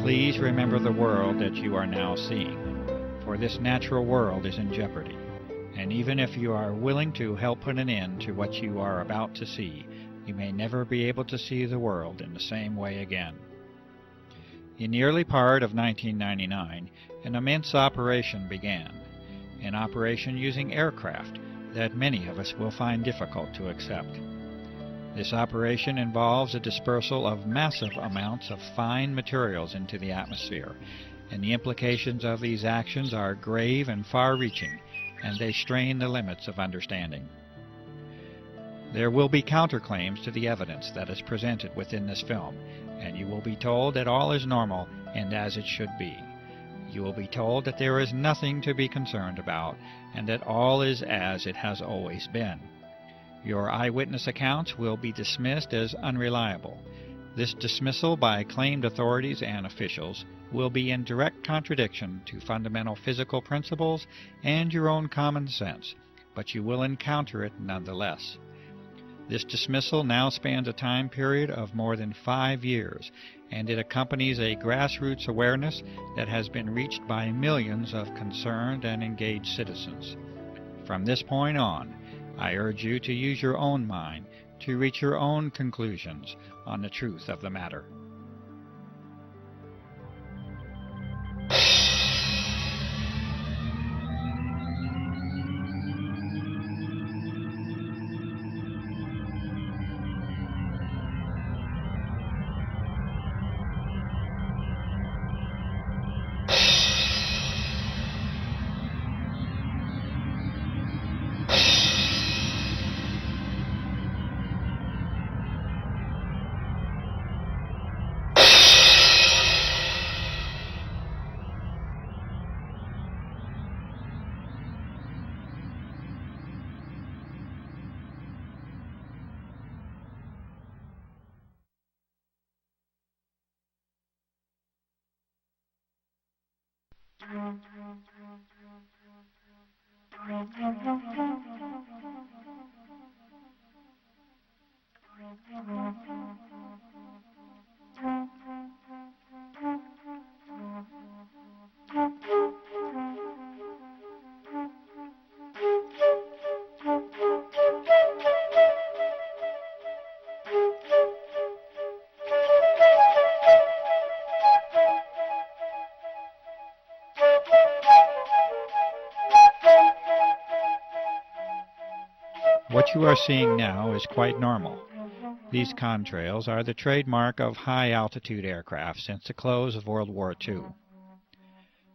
Please remember the world that you are now seeing, for this natural world is in jeopardy. And even if you are willing to help put an end to what you are about to see, you may never be able to see the world in the same way again. In the early part of 1999, an immense operation began, an operation using aircraft that many of us will find difficult to accept. This operation involves a dispersal of massive amounts of fine materials into the atmosphere, and the implications of these actions are grave and far-reaching, and they strain the limits of understanding. There will be counterclaims to the evidence that is presented within this film, and you will be told that all is normal and as it should be. You will be told that there is nothing to be concerned about, and that all is as it has always been. Your eyewitness accounts will be dismissed as unreliable. This dismissal by claimed authorities and officials will be in direct contradiction to fundamental physical principles and your own common sense, but you will encounter it nonetheless. This dismissal now spans a time period of more than 5 years, and it accompanies a grassroots awareness that has been reached by millions of concerned and engaged citizens. From this point on, I urge you to use your own mind to reach your own conclusions on the truth of the matter. What you are seeing now is quite normal. These contrails are the trademark of high-altitude aircraft since the close of World War II.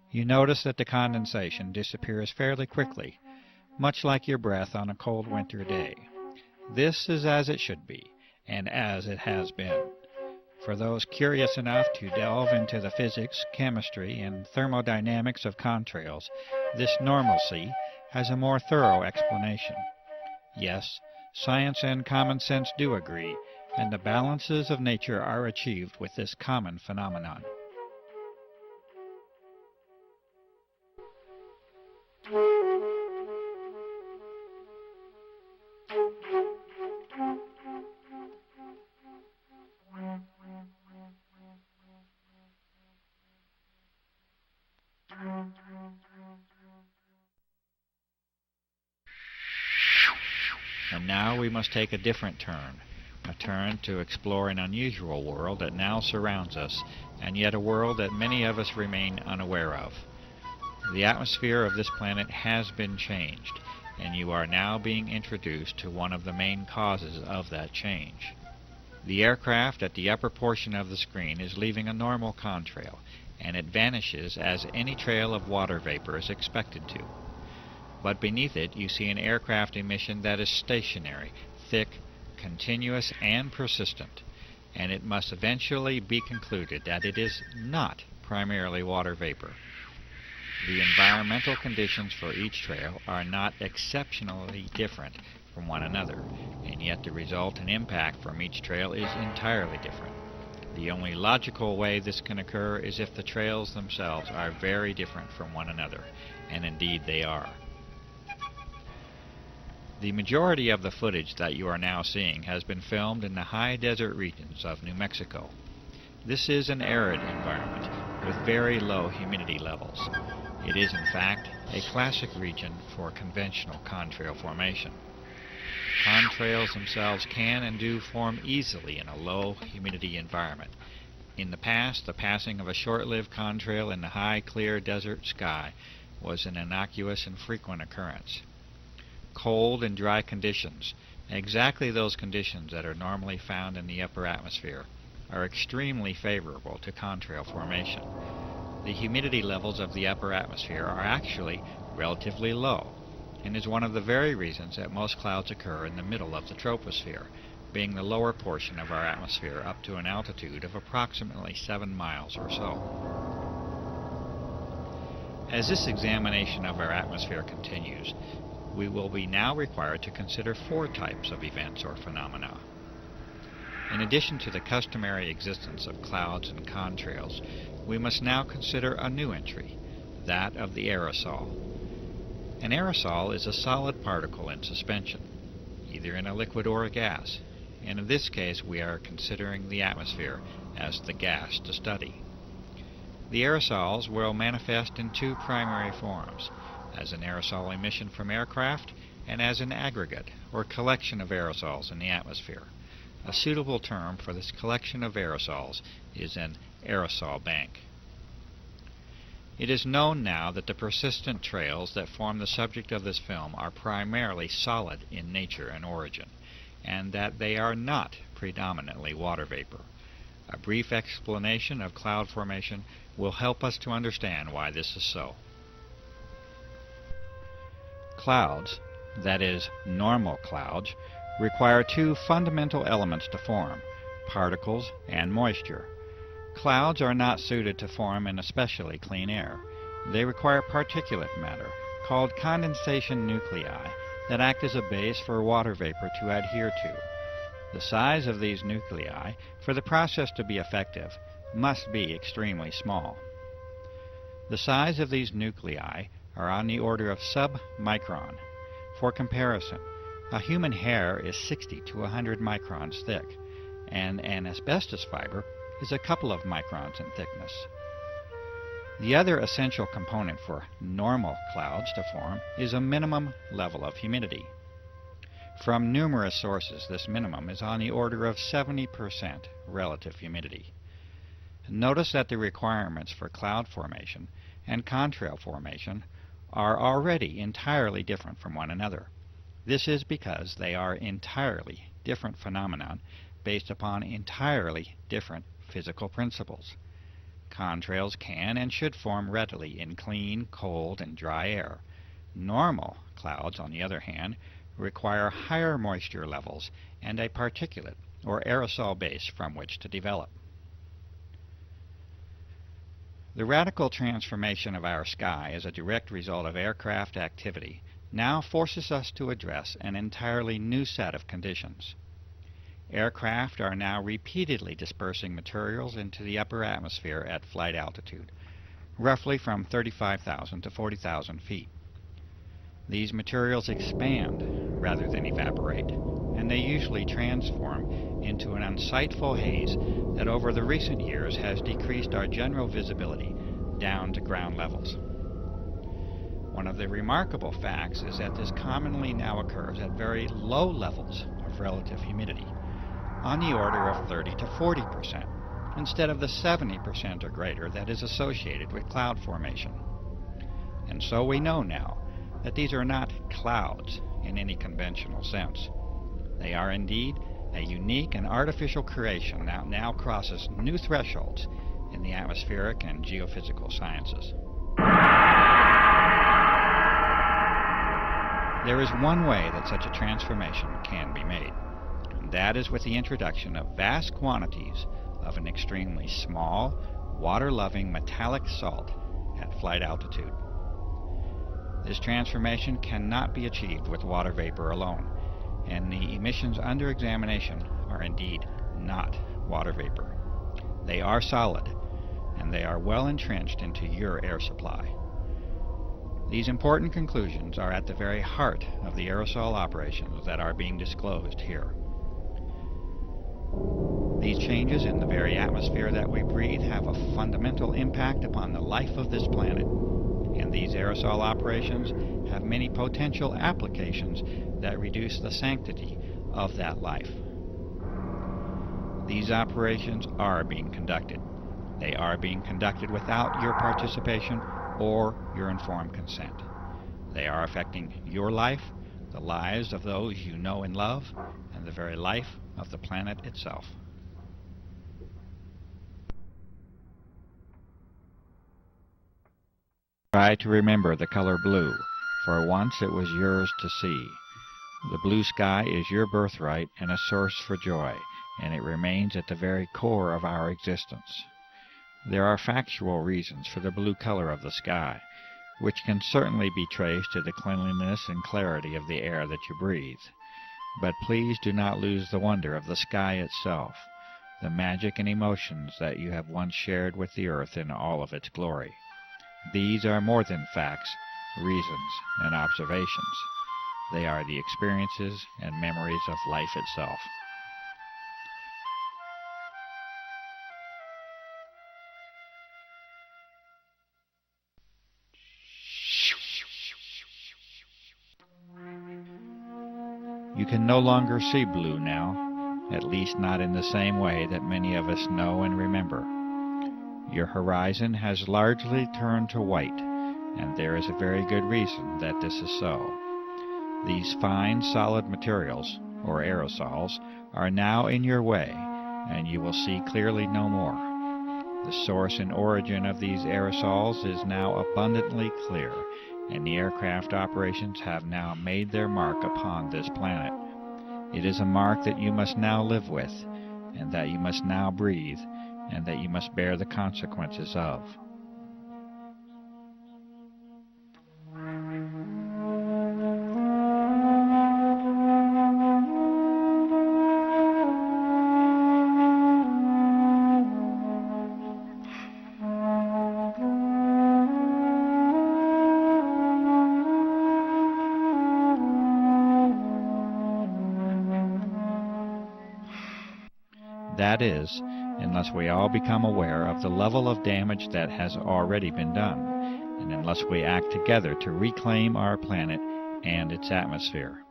You notice that the condensation disappears fairly quickly, much like your breath on a cold winter day. This is as it should be, and as it has been. For those curious enough to delve into the physics, chemistry, and thermodynamics of contrails, this normalcy has a more thorough explanation. Yes, science and common sense do agree, and the balances of nature are achieved with this common phenomenon. And now we must take a different turn, a turn to explore an unusual world that now surrounds us, and yet a world that many of us remain unaware of. The atmosphere of this planet has been changed, and you are now being introduced to one of the main causes of that change. The aircraft at the upper portion of the screen is leaving a normal contrail, and it vanishes as any trail of water vapor is expected to. But beneath it you see an aircraft emission that is stationary, thick, continuous, and persistent, and it must eventually be concluded that it is not primarily water vapor. The environmental conditions for each trail are not exceptionally different from one another, and yet the resultant impact from each trail is entirely different. The only logical way this can occur is if the trails themselves are very different from one another, and indeed they are. The majority of the footage that you are now seeing has been filmed in the high desert regions of New Mexico. This is an arid environment, very low humidity levels. It is, in fact, a classic region for conventional contrail formation. Contrails themselves can and do form easily in a low humidity environment. In the past, the passing of a short-lived contrail in the high, clear desert sky was an innocuous and frequent occurrence. Cold and dry conditions, exactly those conditions that are normally found in the upper atmosphere, are extremely favorable to contrail formation. The humidity levels of the upper atmosphere are actually relatively low, and is one of the very reasons that most clouds occur in the middle of the troposphere, being the lower portion of our atmosphere up to an altitude of approximately 7 miles or so. As this examination of our atmosphere continues, we will be now required to consider 4 types of events or phenomena. In addition to the customary existence of clouds and contrails, we must now consider a new entry, that of the aerosol. An aerosol is a solid particle in suspension, either in a liquid or a gas, and in this case we are considering the atmosphere as the gas to study. The aerosols will manifest in 2 primary forms, as an aerosol emission from aircraft and as an aggregate or collection of aerosols in the atmosphere. A suitable term for this collection of aerosols is an aerosol bank. It is known now that the persistent trails that form the subject of this film are primarily solid in nature and origin, and that they are not predominantly water vapor. A brief explanation of cloud formation will help us to understand why this is so. Clouds, that is, normal clouds, require 2 fundamental elements to form, particles and moisture. Clouds are not suited to form in especially clean air. They require particulate matter, called condensation nuclei, that act as a base for water vapor to adhere to. The size of these nuclei, for the process to be effective, must be extremely small. The size of these nuclei are on the order of sub-micron. For comparison, a human hair is 60 to 100 microns thick, and an asbestos fiber is a couple of microns in thickness. The other essential component for normal clouds to form is a minimum level of humidity. From numerous sources, this minimum is on the order of 70% relative humidity. Notice that the requirements for cloud formation and contrail formation are already entirely different from one another. This is because they are entirely different phenomena based upon entirely different physical principles. Contrails can and should form readily in clean, cold, and dry air. Normal clouds, on the other hand, require higher moisture levels and a particulate or aerosol base from which to develop. The radical transformation of our sky as a direct result of aircraft activity now forces us to address an entirely new set of conditions. Aircraft are now repeatedly dispersing materials into the upper atmosphere at flight altitude, roughly from 35,000 to 40,000 feet. These materials expand rather than evaporate, and they usually transform into an unsightful haze that over the recent years has decreased our general visibility down to ground levels. One of the remarkable facts is that this commonly now occurs at very low levels of relative humidity, on the order of 30 to 40%, instead of the 70% or greater that is associated with cloud formation. And so we know now that these are not clouds in any conventional sense. They are indeed a unique and artificial creation that now crosses new thresholds in the atmospheric and geophysical sciences. There is one way that such a transformation can be made, and that is with the introduction of vast quantities of an extremely small, water-loving metallic salt at flight altitude. This transformation cannot be achieved with water vapor alone, and the emissions under examination are indeed not water vapor. They are solid, and they are well entrenched into your air supply. These important conclusions are at the very heart of the aerosol operations that are being disclosed here. These changes in the very atmosphere that we breathe have a fundamental impact upon the life of this planet, and these aerosol operations have many potential applications that reduce the sanctity of that life. These operations are being conducted. They are being conducted without your participation or your informed consent. They are affecting your life, the lives of those you know and love, and the very life of the planet itself. Try to remember the color blue, for once it was yours to see. The blue sky is your birthright and a source for joy, and it remains at the very core of our existence. There are factual reasons for the blue color of the sky, which can certainly be traced to the cleanliness and clarity of the air that you breathe. But please do not lose the wonder of the sky itself, the magic and emotions that you have once shared with the earth in all of its glory. These are more than facts, reasons, and observations. They are the experiences and memories of life itself. You can no longer see blue now, at least not in the same way that many of us know and remember. Your horizon has largely turned to white, and there is a very good reason that this is so. These fine, solid materials, or aerosols, are now in your way, and you will see clearly no more. The source and origin of these aerosols is now abundantly clear, and the aircraft operations have now made their mark upon this planet. It is a mark that you must now live with, and that you must now breathe, and that you must bear the consequences of. That is, unless we all become aware of the level of damage that has already been done, and unless we act together to reclaim our planet and its atmosphere.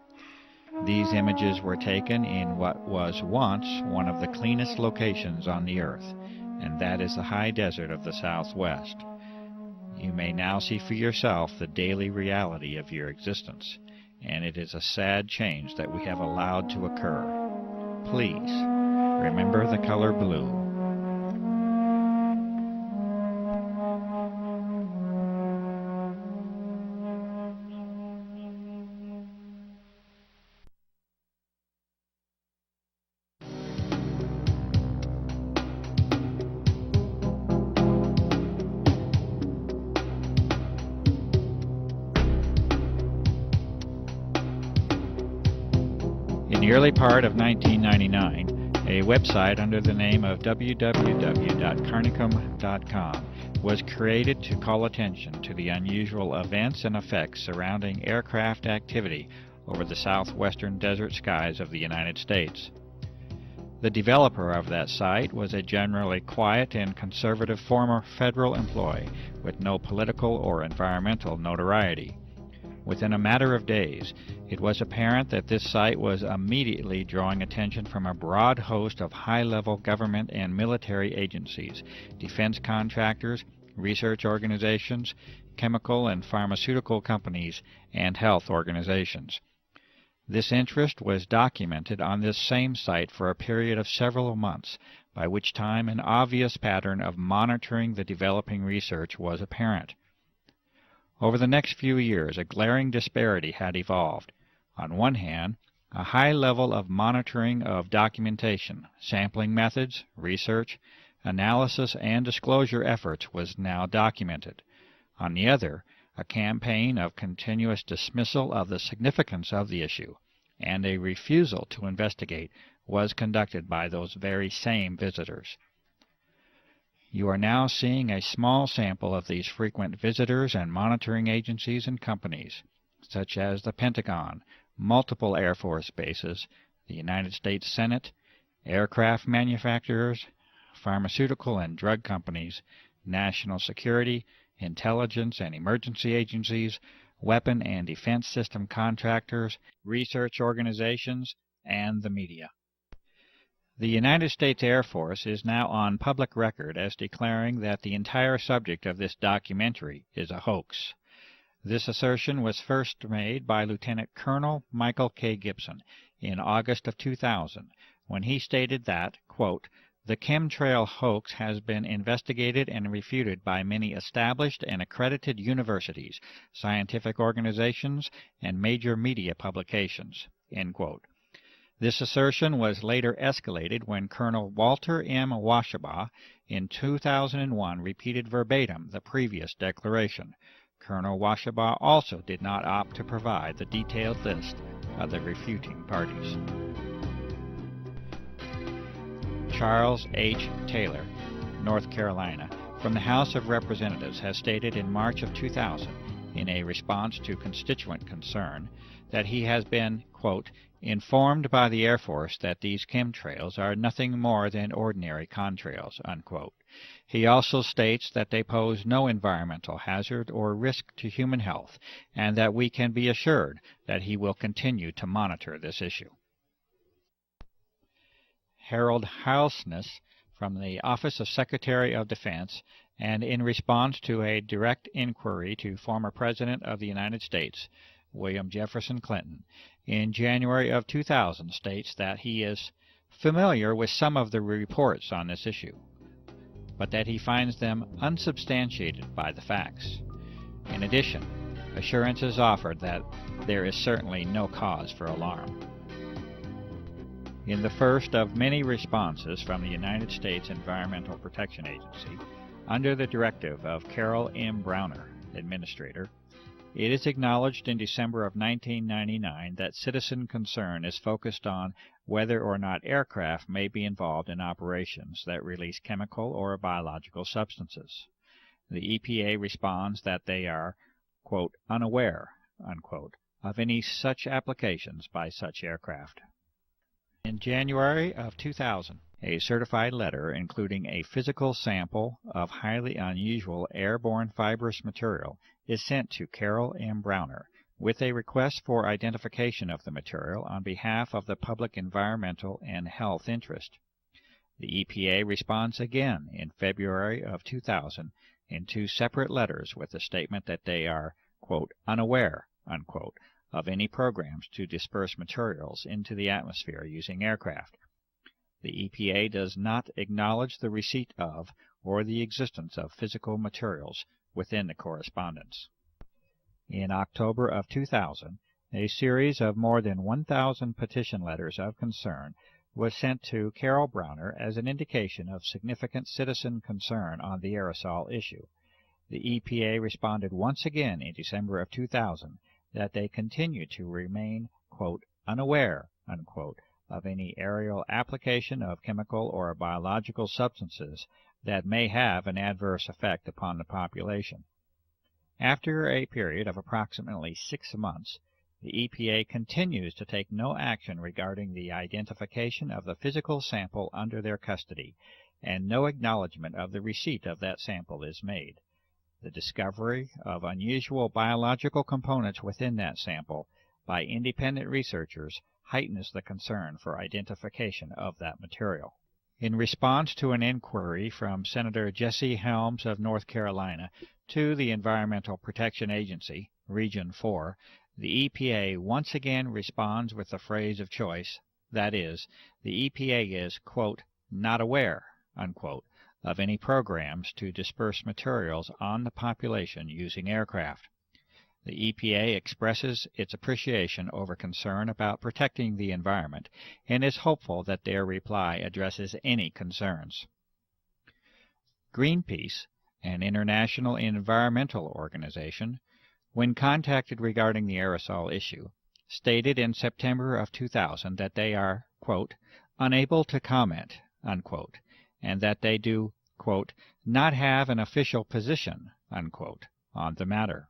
These images were taken in what was once one of the cleanest locations on the earth, and that is the high desert of the Southwest. You may now see for yourself the daily reality of your existence, and it is a sad change that we have allowed to occur. Please, remember the color blue. In the early part of 1999, a website under the name of www.carnicum.com was created to call attention to the unusual events and effects surrounding aircraft activity over the southwestern desert skies of the United States. The developer of that site was a generally quiet and conservative former federal employee with no political or environmental notoriety. Within a matter of days, it was apparent that this site was immediately drawing attention from a broad host of high-level government and military agencies, defense contractors, research organizations, chemical and pharmaceutical companies, and health organizations. This interest was documented on this same site for a period of several months, by which time an obvious pattern of monitoring the developing research was apparent. Over the next few years, a glaring disparity had evolved. On one hand, a high level of monitoring of documentation, sampling methods, research, analysis, and disclosure efforts was now documented. On the other, a campaign of continuous dismissal of the significance of the issue and a refusal to investigate was conducted by those very same visitors. You are now seeing a small sample of these frequent visitors and monitoring agencies and companies, such as the Pentagon, multiple Air Force bases, the United States Senate, aircraft manufacturers, pharmaceutical and drug companies, national security, intelligence and emergency agencies, weapon and defense system contractors, research organizations, and the media. The United States Air Force is now on public record as declaring that the entire subject of this documentary is a hoax. This assertion was first made by Lieutenant Colonel Michael K. Gibson in August of 2000, when he stated that, quote, "The chemtrail hoax has been investigated and refuted by many established and accredited universities, scientific organizations, and major media publications." End quote. This assertion was later escalated when Colonel Walter M. Washabaugh in 2001 repeated verbatim the previous declaration. Colonel Washabaugh also did not opt to provide the detailed list of the refuting parties. Charles H. Taylor, North Carolina, from the House of Representatives, has stated in March of 2000, in a response to constituent concern, that he has been, quote, "informed by the Air Force that these chemtrails are nothing more than ordinary contrails," unquote. He also states that they pose no environmental hazard or risk to human health, and that we can be assured that he will continue to monitor this issue. Harold Halsness, from the Office of Secretary of Defense, and in response to a direct inquiry to former President of the United States, William Jefferson Clinton, in January of 2000, states that he is familiar with some of the reports on this issue, but that he finds them unsubstantiated by the facts. In addition, assurance is offered that there is certainly no cause for alarm. In the first of many responses from the United States Environmental Protection Agency, under the directive of Carol M. Browner, Administrator, it is acknowledged in December of 1999 that citizen concern is focused on whether or not aircraft may be involved in operations that release chemical or biological substances. The EPA responds that they are, quote, "unaware," unquote, of any such applications by such aircraft. In January of 2000, a certified letter including a physical sample of highly unusual airborne fibrous material is sent to Carol M. Browner with a request for identification of the material on behalf of the public environmental and health interest. The EPA responds again in February of 2000 in two separate letters with the statement that they are, quote, "unaware," unquote, of any programs to disperse materials into the atmosphere using aircraft. The EPA does not acknowledge the receipt of or the existence of physical materials within the correspondence. In October of 2000, a series of more than 1,000 petition letters of concern was sent to Carol Browner as an indication of significant citizen concern on the aerosol issue. The EPA responded once again in December of 2000 that they continue to remain, quote, "unaware," unquote, of any aerial application of chemical or biological substances that may have an adverse effect upon the population. After a period of approximately 6 months, the EPA continues to take no action regarding the identification of the physical sample under their custody, and no acknowledgement of the receipt of that sample is made. The discovery of unusual biological components within that sample by independent researchers heightens the concern for identification of that material. In response to an inquiry from Senator Jesse Helms of North Carolina to the Environmental Protection Agency, Region 4, the EPA once again responds with the phrase of choice, that is, the EPA is, quote, "not aware," unquote, of any programs to disperse materials on the population using aircraft. The EPA expresses its appreciation over concern about protecting the environment and is hopeful that their reply addresses any concerns. Greenpeace, an international environmental organization, when contacted regarding the aerosol issue, stated in September of 2000 that they are, quote, "unable to comment," unquote, and that they do, quote, "not have an official position," unquote, on the matter.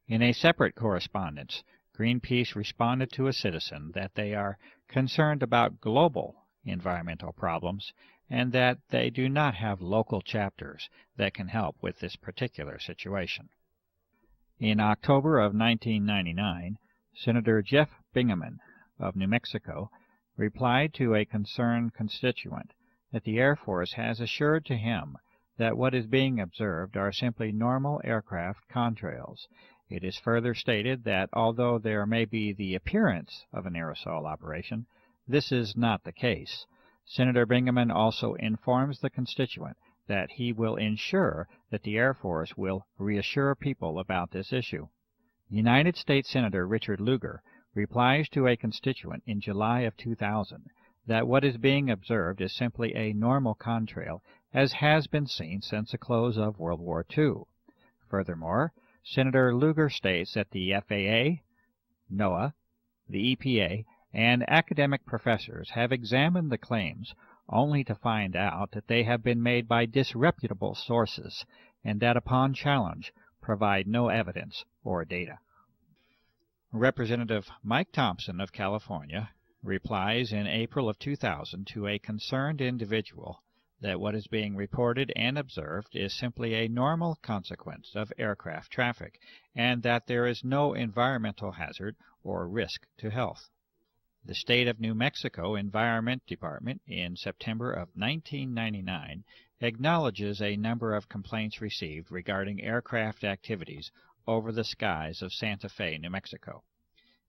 In a separate correspondence, Greenpeace responded to a citizen that they are concerned about global environmental problems, and that they do not have local chapters that can help with this particular situation. In October of 1999, Senator Jeff Bingaman of New Mexico replied to a concerned constituent that the Air Force has assured to him that what is being observed are simply normal aircraft contrails. It is further stated that although there may be the appearance of an aerosol operation, this is not the case. Senator Bingaman also informs the constituent that he will ensure that the Air Force will reassure people about this issue. United States Senator Richard Lugar replies to a constituent in July of 2000 that what is being observed is simply a normal contrail, as has been seen since the close of World War II. Furthermore, Senator Lugar states that the FAA, NOAA, the EPA, and academic professors have examined the claims only to find out that they have been made by disreputable sources and that upon challenge provide no evidence or data. Representative Mike Thompson of California replies in April of 2000 to a concerned individual that what is being reported and observed is simply a normal consequence of aircraft traffic and that there is no environmental hazard or risk to health. The State of New Mexico Environment Department in September of 1999 acknowledges a number of complaints received regarding aircraft activities over the skies of Santa Fe, New Mexico.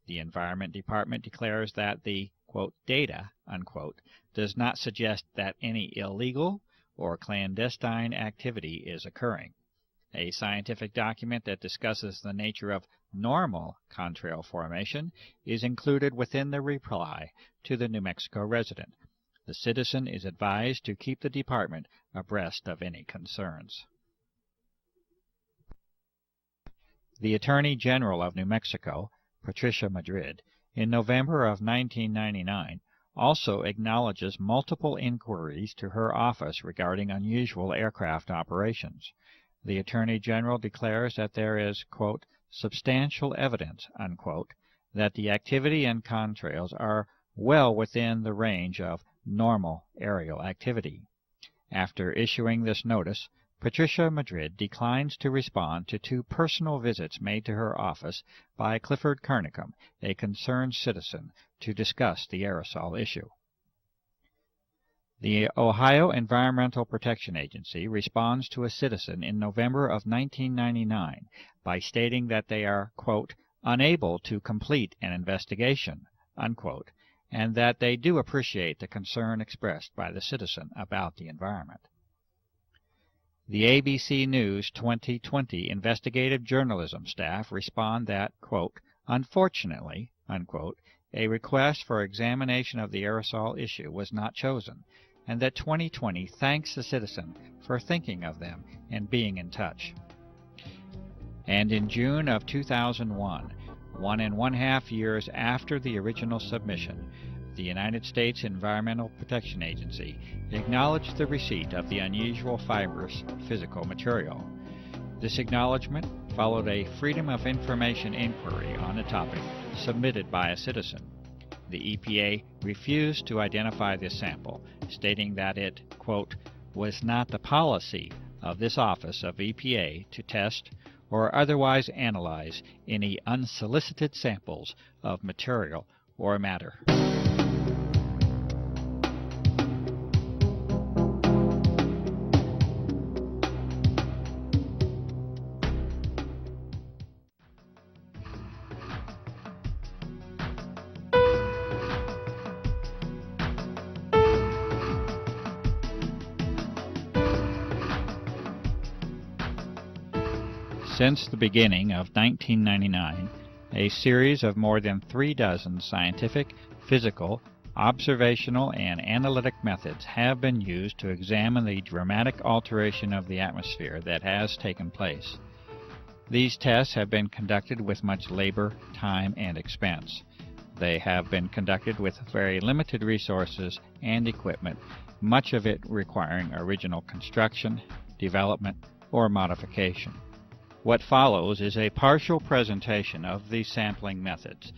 The Environment Department declares that the, quote, data, unquote, does not suggest that any illegal or clandestine activity is occurring. A scientific document that discusses the nature of normal contrail formation is included within the reply to the New Mexico resident. The citizen is advised to keep the department abreast of any concerns. The Attorney General of New Mexico, Patricia Madrid, in November of 1999, also acknowledges multiple inquiries to her office regarding unusual aircraft operations. The Attorney General declares that there is, quote, substantial evidence, unquote, that the activity and contrails are well within the range of normal aerial activity. After issuing this notice, Patricia Madrid declines to respond to two personal visits made to her office by Clifford Carnicom, a concerned citizen, to discuss the aerosol issue. The Ohio Environmental Protection Agency responds to a citizen in November of 1999 by stating that they are, quote, unable to complete an investigation, unquote, and that they do appreciate the concern expressed by the citizen about the environment. The ABC News 2020 investigative journalism staff respond that, quote, unfortunately, unquote, a request for examination of the aerosol issue was not chosen, and that 2020 thanks the citizen for thinking of them and being in touch. And in June of 2001, 1.5 years after the original submission, the United States Environmental Protection Agency acknowledged the receipt of the unusual fibrous physical material. This acknowledgment followed a Freedom of Information inquiry on the topic submitted by a citizen. The EPA refused to identify this sample, stating that it, quote, was not the policy of this office of EPA to test or otherwise analyze any unsolicited samples of material or matter. Since the beginning of 1999, a series of more than 36 scientific, physical, observational, and analytic methods have been used to examine the dramatic alteration of the atmosphere that has taken place. These tests have been conducted with much labor, time, and expense. They have been conducted with very limited resources and equipment, much of it requiring original construction, development, or modification. What follows is a partial presentation of these sampling methods.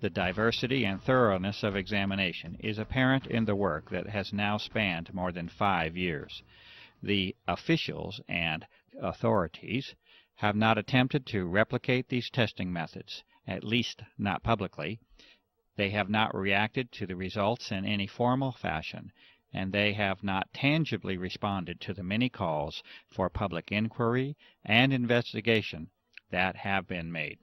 The diversity and thoroughness of examination is apparent in the work that has now spanned more than 5 years. The officials and authorities have not attempted to replicate these testing methods, at least not publicly. They have not reacted to the results in any formal fashion, and they have not tangibly responded to the many calls for public inquiry and investigation that have been made.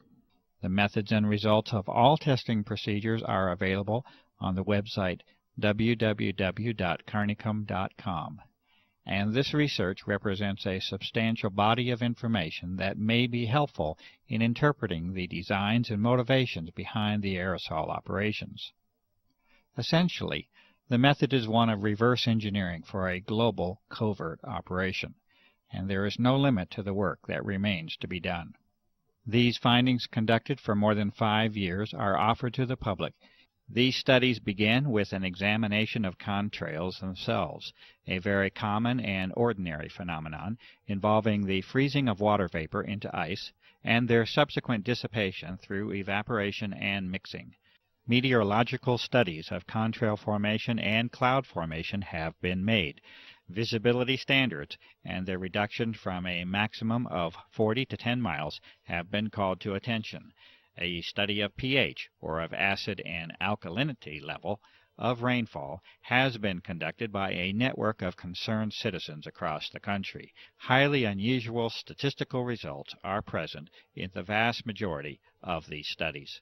The methods and results of all testing procedures are available on the website www.carnicom.com, and this research represents a substantial body of information that may be helpful in interpreting the designs and motivations behind the aerosol operations. Essentially, the method is one of reverse engineering for a global covert operation, and there is no limit to the work that remains to be done. These findings, conducted for more than 5 years, are offered to the public. These studies begin with an examination of chemtrails themselves, a very common and ordinary phenomenon involving the freezing of water vapor into ice and their subsequent dissipation through evaporation and mixing. Meteorological studies of chemtrail formation and cloud formation have been made. Visibility standards and their reduction from a maximum of 40 to 10 miles have been called to attention. A study of pH, or of acid and alkalinity level, of rainfall has been conducted by a network of concerned citizens across the country. Highly unusual statistical results are present in the vast majority of these studies.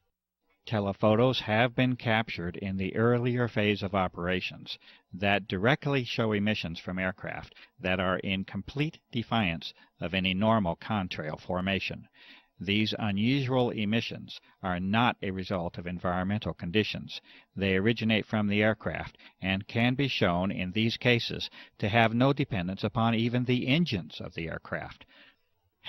Telephotos have been captured in the earlier phase of operations that directly show emissions from aircraft that are in complete defiance of any normal contrail formation. These unusual emissions are not a result of environmental conditions. They originate from the aircraft and can be shown in these cases to have no dependence upon even the engines of the aircraft.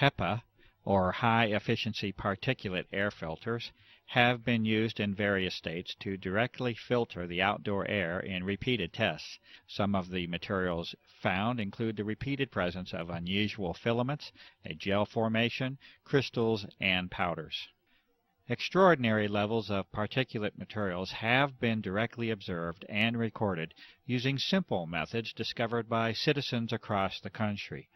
HEPA, or high-efficiency particulate air filters, have been used in various states to directly filter the outdoor air in repeated tests. Some of the materials found include the repeated presence of unusual filaments, a gel formation, crystals, and powders. Extraordinary levels of particulate materials have been directly observed and recorded using simple methods discovered by citizens across the country.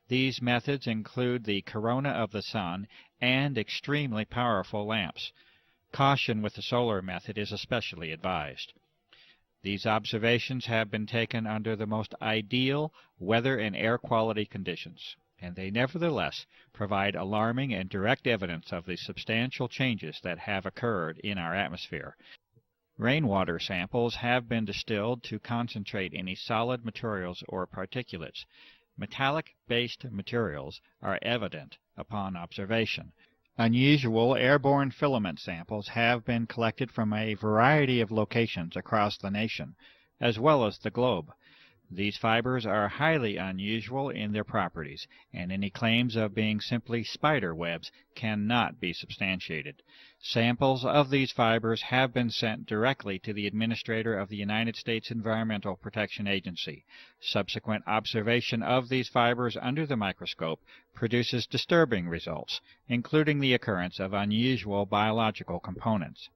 These methods include the corona of the sun and extremely powerful lamps. Caution with the solar method is especially advised. These observations have been taken under the most ideal weather and air quality conditions, and they nevertheless provide alarming and direct evidence of the substantial changes that have occurred in our atmosphere. Rainwater samples have been distilled to concentrate any solid materials or particulates. Metallic-based materials are evident upon observation. Unusual airborne filament samples have been collected from a variety of locations across the nation, as well as the globe. These fibers are highly unusual in their properties, and any claims of being simply spider webs cannot be substantiated. Samples of these fibers have been sent directly to the Administrator of the United States Environmental Protection Agency. Subsequent observation of these fibers under the microscope produces disturbing results, including the occurrence of unusual biological components.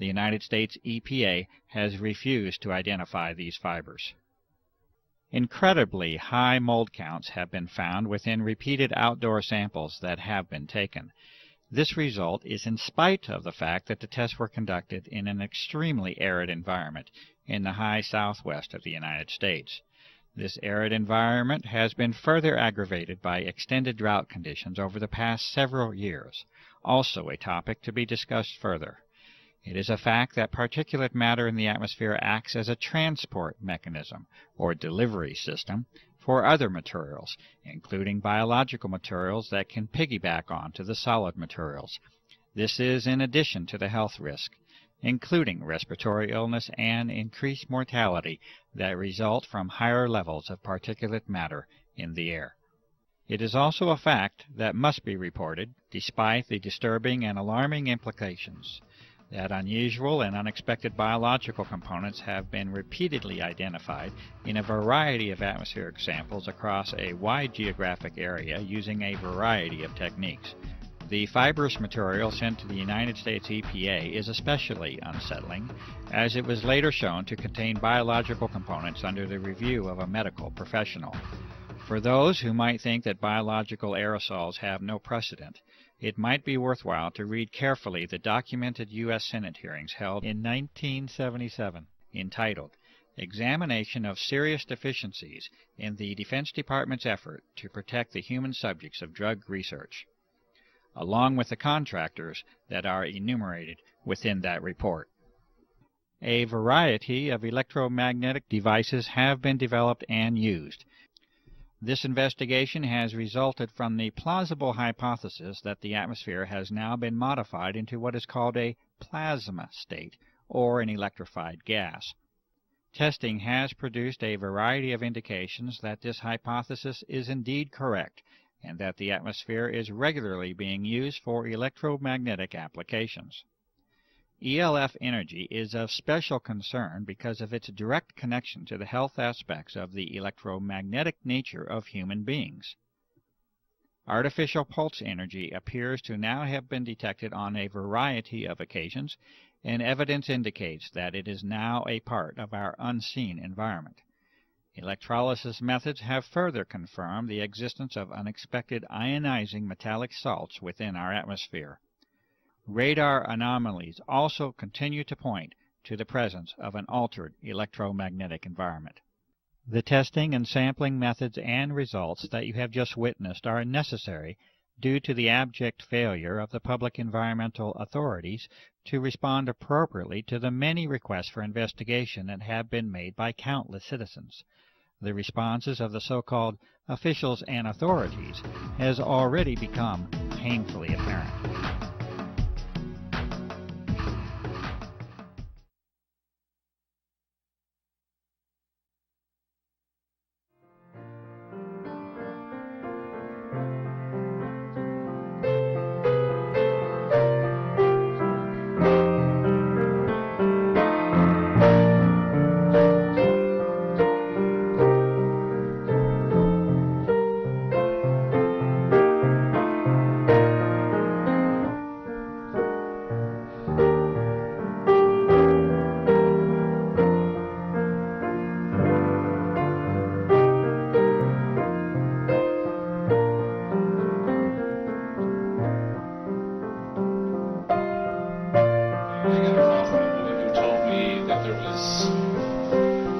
The United States EPA has refused to identify these fibers. Incredibly high mold counts have been found within repeated outdoor samples that have been taken. This result is in spite of the fact that the tests were conducted in an extremely arid environment in the high southwest of the United States. This arid environment has been further aggravated by extended drought conditions over the past several years, also a topic to be discussed further. It is a fact that particulate matter in the atmosphere acts as a transport mechanism, or delivery system, for other materials, including biological materials that can piggyback onto the solid materials. This is in addition to the health risk, including respiratory illness and increased mortality that result from higher levels of particulate matter in the air. It is also a fact that must be reported, despite the disturbing and alarming implications, that unusual and unexpected biological components have been repeatedly identified in a variety of atmospheric samples across a wide geographic area using a variety of techniques. The fibrous material sent to the United States EPA is especially unsettling, as it was later shown to contain biological components under the review of a medical professional. For those who might think that biological aerosols have no precedent, it might be worthwhile to read carefully the documented U.S. Senate hearings held in 1977, entitled Examination of Serious Deficiencies in the Defense Department's Effort to Protect the Human Subjects of Drug Research, along with the contractors that are enumerated within that report. A variety of electromagnetic devices have been developed and used. This investigation has resulted from the plausible hypothesis that the atmosphere has now been modified into what is called a plasma state, or an electrified gas. Testing has produced a variety of indications that this hypothesis is indeed correct, and that the atmosphere is regularly being used for electromagnetic applications. ELF energy is of special concern because of its direct connection to the health aspects of the electromagnetic nature of human beings. Artificial pulse energy appears to now have been detected on a variety of occasions, and evidence indicates that it is now a part of our unseen environment. Electrolysis methods have further confirmed the existence of unexpected ionizing metallic salts within our atmosphere. Radar anomalies also continue to point to the presence of an altered electromagnetic environment. The testing and sampling methods and results that you have just witnessed are necessary due to the abject failure of the public environmental authorities to respond appropriately to the many requests for investigation that have been made by countless citizens. The responses of the so-called officials and authorities has already become painfully apparent.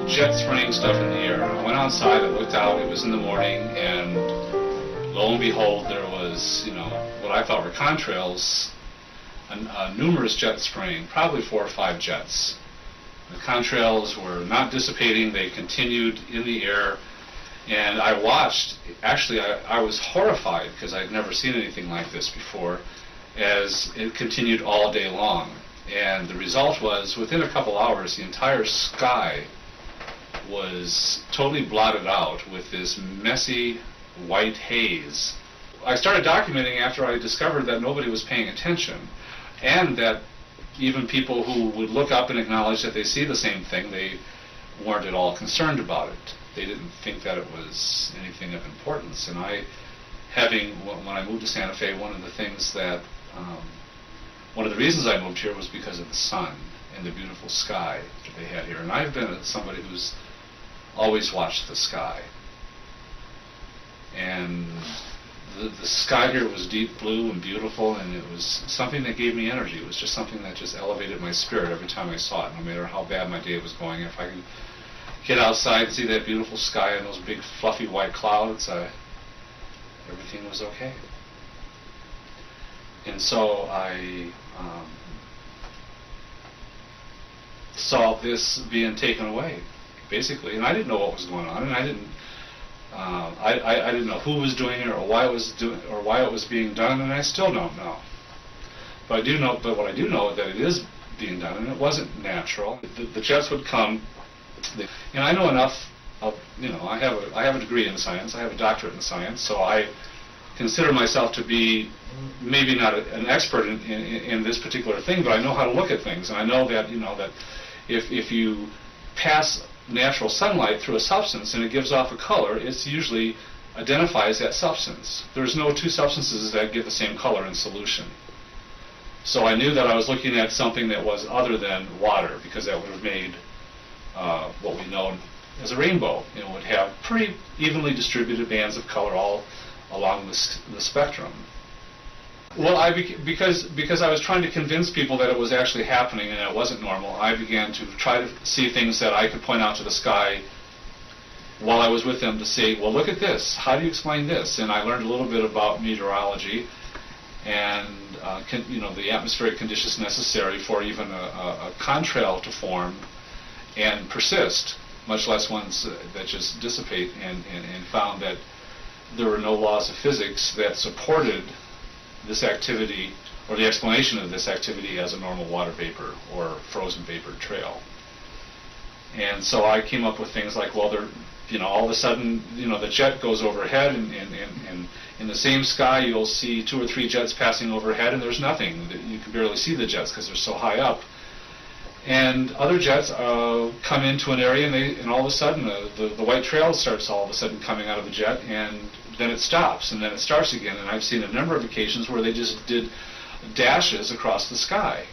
Jet spraying stuff in the air. I went outside, I looked out, it was in the morning, and lo and behold, there was, what I thought were contrails, numerous jets spraying, probably 4 or 5 jets. The contrails were not dissipating, they continued in the air, and I watched. Actually, I was horrified because I'd never seen anything like this before, as it continued all day long. And the result was, within a couple hours, the entire sky was totally blotted out with this messy white haze. I started documenting after I discovered that nobody was paying attention, and that even people who would look up and acknowledge that they see the same thing, they weren't at all concerned about it. They didn't think that it was anything of importance. And when I moved to Santa Fe, one of the reasons I moved here was because of the sun and the beautiful sky that they had here. And I've been somebody who's always watched the sky. And the sky here was deep blue and beautiful, and it was something that gave me energy. It was just something that just elevated my spirit every time I saw it, no matter how bad my day was going. If I could get outside and see that beautiful sky and those big fluffy white clouds, everything was okay. And so I saw this being taken away, basically, and I didn't know what was going on, and I didn't know who was doing it or why it was being done, and I still don't know. But what I do know is that it is being done, and it wasn't natural. The jets would come, and I know enough of, I have a degree in science, I have a doctorate in science, so I consider myself to be maybe not an expert in this particular thing, but I know how to look at things, and I know that that if you pass natural sunlight through a substance and it gives off a color, it's usually identifies that substance. There's no two substances that get the same color in solution. So I knew that I was looking at something that was other than water, because that would have made what we know as a rainbow. It would have pretty evenly distributed bands of color all along the spectrum. Well, because I was trying to convince people that it was actually happening and it wasn't normal, I began to try to see things that I could point out to the sky while I was with them to say, well, look at this. How do you explain this? And I learned a little bit about meteorology and the atmospheric conditions necessary for even a contrail to form and persist, much less ones that just dissipate, and found that there were no laws of physics that supported this activity or the explanation of this activity as a normal water vapor or frozen vapor trail. And so I came up with things like, well, all of a sudden, the jet goes overhead, and in the same sky you'll see 2 or 3 jets passing overhead, and there's nothing. You can barely see the jets because they're so high up. And other jets come into an area, and all of a sudden the white trail starts all of a sudden coming out of the jet, and then it stops, and then it starts again. And I've seen a number of occasions where they just did dashes across the sky.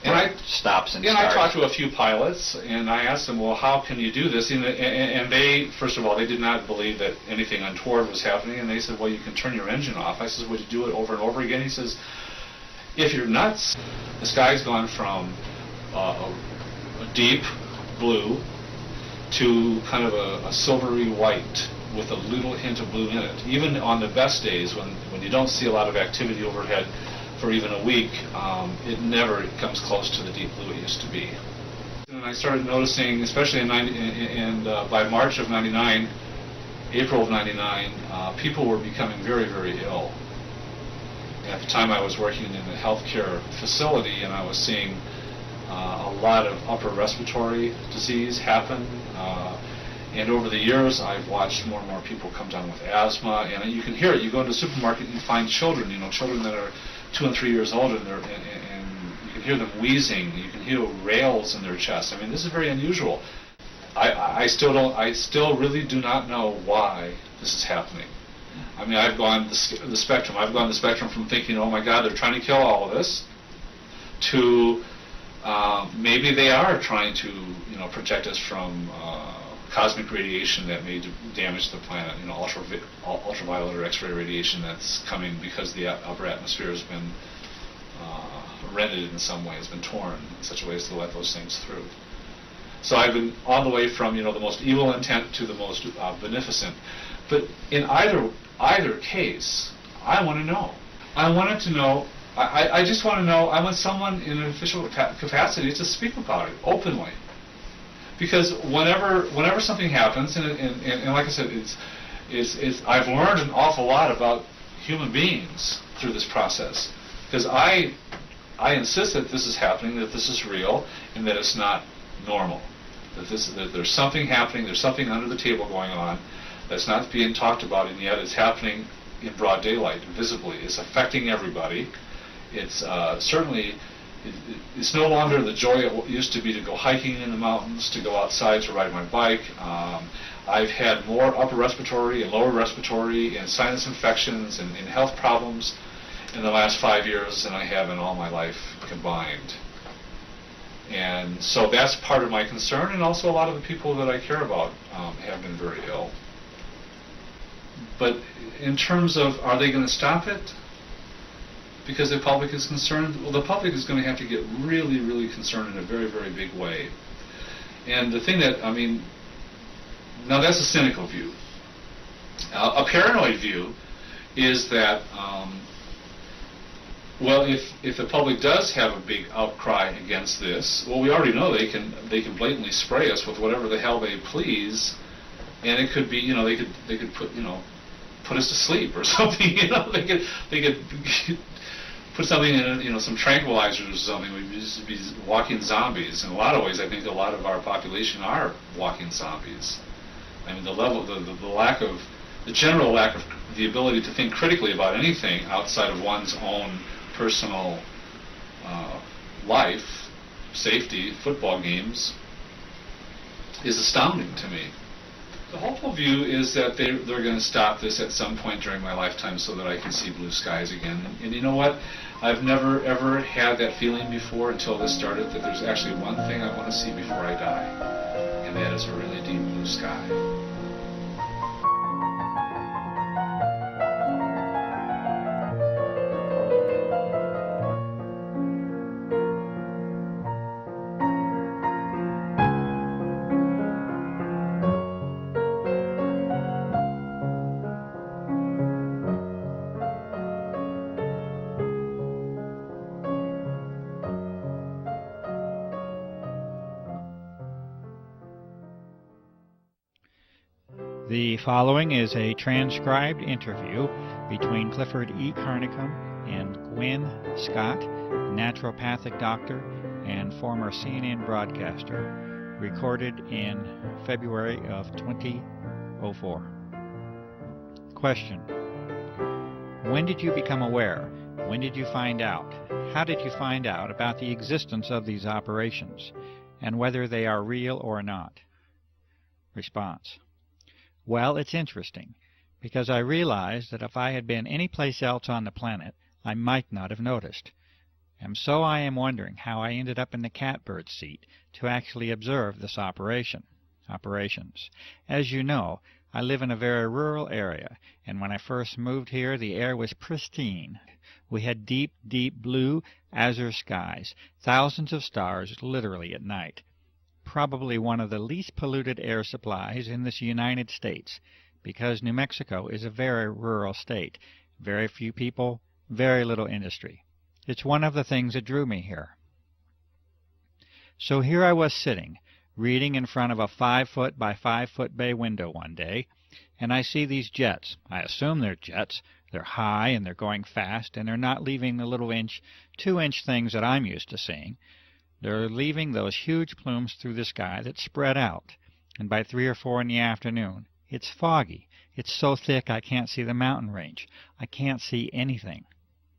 And I stops and I talked to a few pilots, and I asked them, well, how can you do this? And they, first of all, they did not believe that anything untoward was happening, and they said, well, you can turn your engine off. I said, would you do it over and over again? He says, if you're nuts, the sky's gone from a deep blue to kind of a silvery white with a little hint of blue in it. Even on the best days, when you don't see a lot of activity overhead for even a week, it never comes close to the deep blue it used to be. And I started noticing, especially by March of '99, April of '99, people were becoming very, very ill. At the time I was working in a healthcare facility, and I was seeing a lot of upper respiratory disease happen. And over the years, I've watched more and more people come down with asthma, and you can hear it. You go into the supermarket and you find children, children that are 2 and 3 years old, and you can hear them wheezing. You can hear rails in their chest. I mean, this is very unusual. I still really do not know why this is happening. I mean, I've gone the spectrum. I've gone the spectrum from thinking, oh my God, they're trying to kill all of us, to maybe they are trying to, protect us from cosmic radiation that may damage the planet. Ultraviolet or X-ray radiation that's coming because the upper atmosphere has been rended in some way, has been torn in such a way as to let those things through. So I've been all the way from the most evil intent to the most beneficent. But in either case, I want to know. I wanted to know. I just want to know. I want someone in an official capacity to speak about it openly, because whenever something happens, and like I said, it's I've learned an awful lot about human beings through this process, because I insist that this is happening, that this is real, and that it's not normal. That there's something happening, there's something under the table going on that's not being talked about, and yet it's happening in broad daylight, visibly. It's affecting everybody. It's certainly, it's no longer the joy it used to be to go hiking in the mountains, to go outside to ride my bike. I've had more upper respiratory and lower respiratory and sinus infections and health problems in the last 5 years than I have in all my life combined. And so that's part of my concern, and also a lot of the people that I care about have been very ill. But in terms of, are they going to stop it? Because the public is concerned? Well, the public is going to have to get really, really concerned in a very, very big way. And the thing that, now that's a cynical view. A paranoid view is that, well, if the public does have a big outcry against this, well, we already know they can blatantly spray us with whatever the hell they please, and it could be, they could put us to sleep or something. They could put something in, some tranquilizers or something. We'd just be walking zombies. In a lot of ways, I think a lot of our population are walking zombies. I mean, the general lack of the ability to think critically about anything outside of one's own personal life, safety, football games, is astounding to me. The hopeful view is that they're going to stop this at some point during my lifetime so that I can see blue skies again. And you know what? I've never ever had that feeling before until this started, that there's actually one thing I want to see before I die, and that is a really deep blue sky. The following is a transcribed interview between Clifford E. Carnicom and Gwen Scott, naturopathic doctor and former CNN broadcaster, recorded in February of 2004. Question: when did you become aware? When did you find out? How did you find out about the existence of these operations, and whether they are real or not? Response: well, it's interesting, because I realized that if I had been any place else on the planet, I might not have noticed. And so I am wondering how I ended up in the catbird seat to actually observe this operations. As you know, I live in a very rural area, and when I first moved here, the air was pristine. We had deep, deep blue, azure skies, thousands of stars literally at night. Probably one of the least polluted air supplies in this United States, because New Mexico is a very rural state, very few people, very little industry. It's one of the things that drew me here. So here I was sitting, reading in front of a 5-foot by 5-foot bay window one day, and I see these jets. I assume they're jets. They're high and they're going fast, and they're not leaving the little 2-inch things that I'm used to seeing. They're leaving those huge plumes through the sky that spread out, and by 3 or 4 in the afternoon, it's foggy. It's so thick I can't see the mountain range. I can't see anything.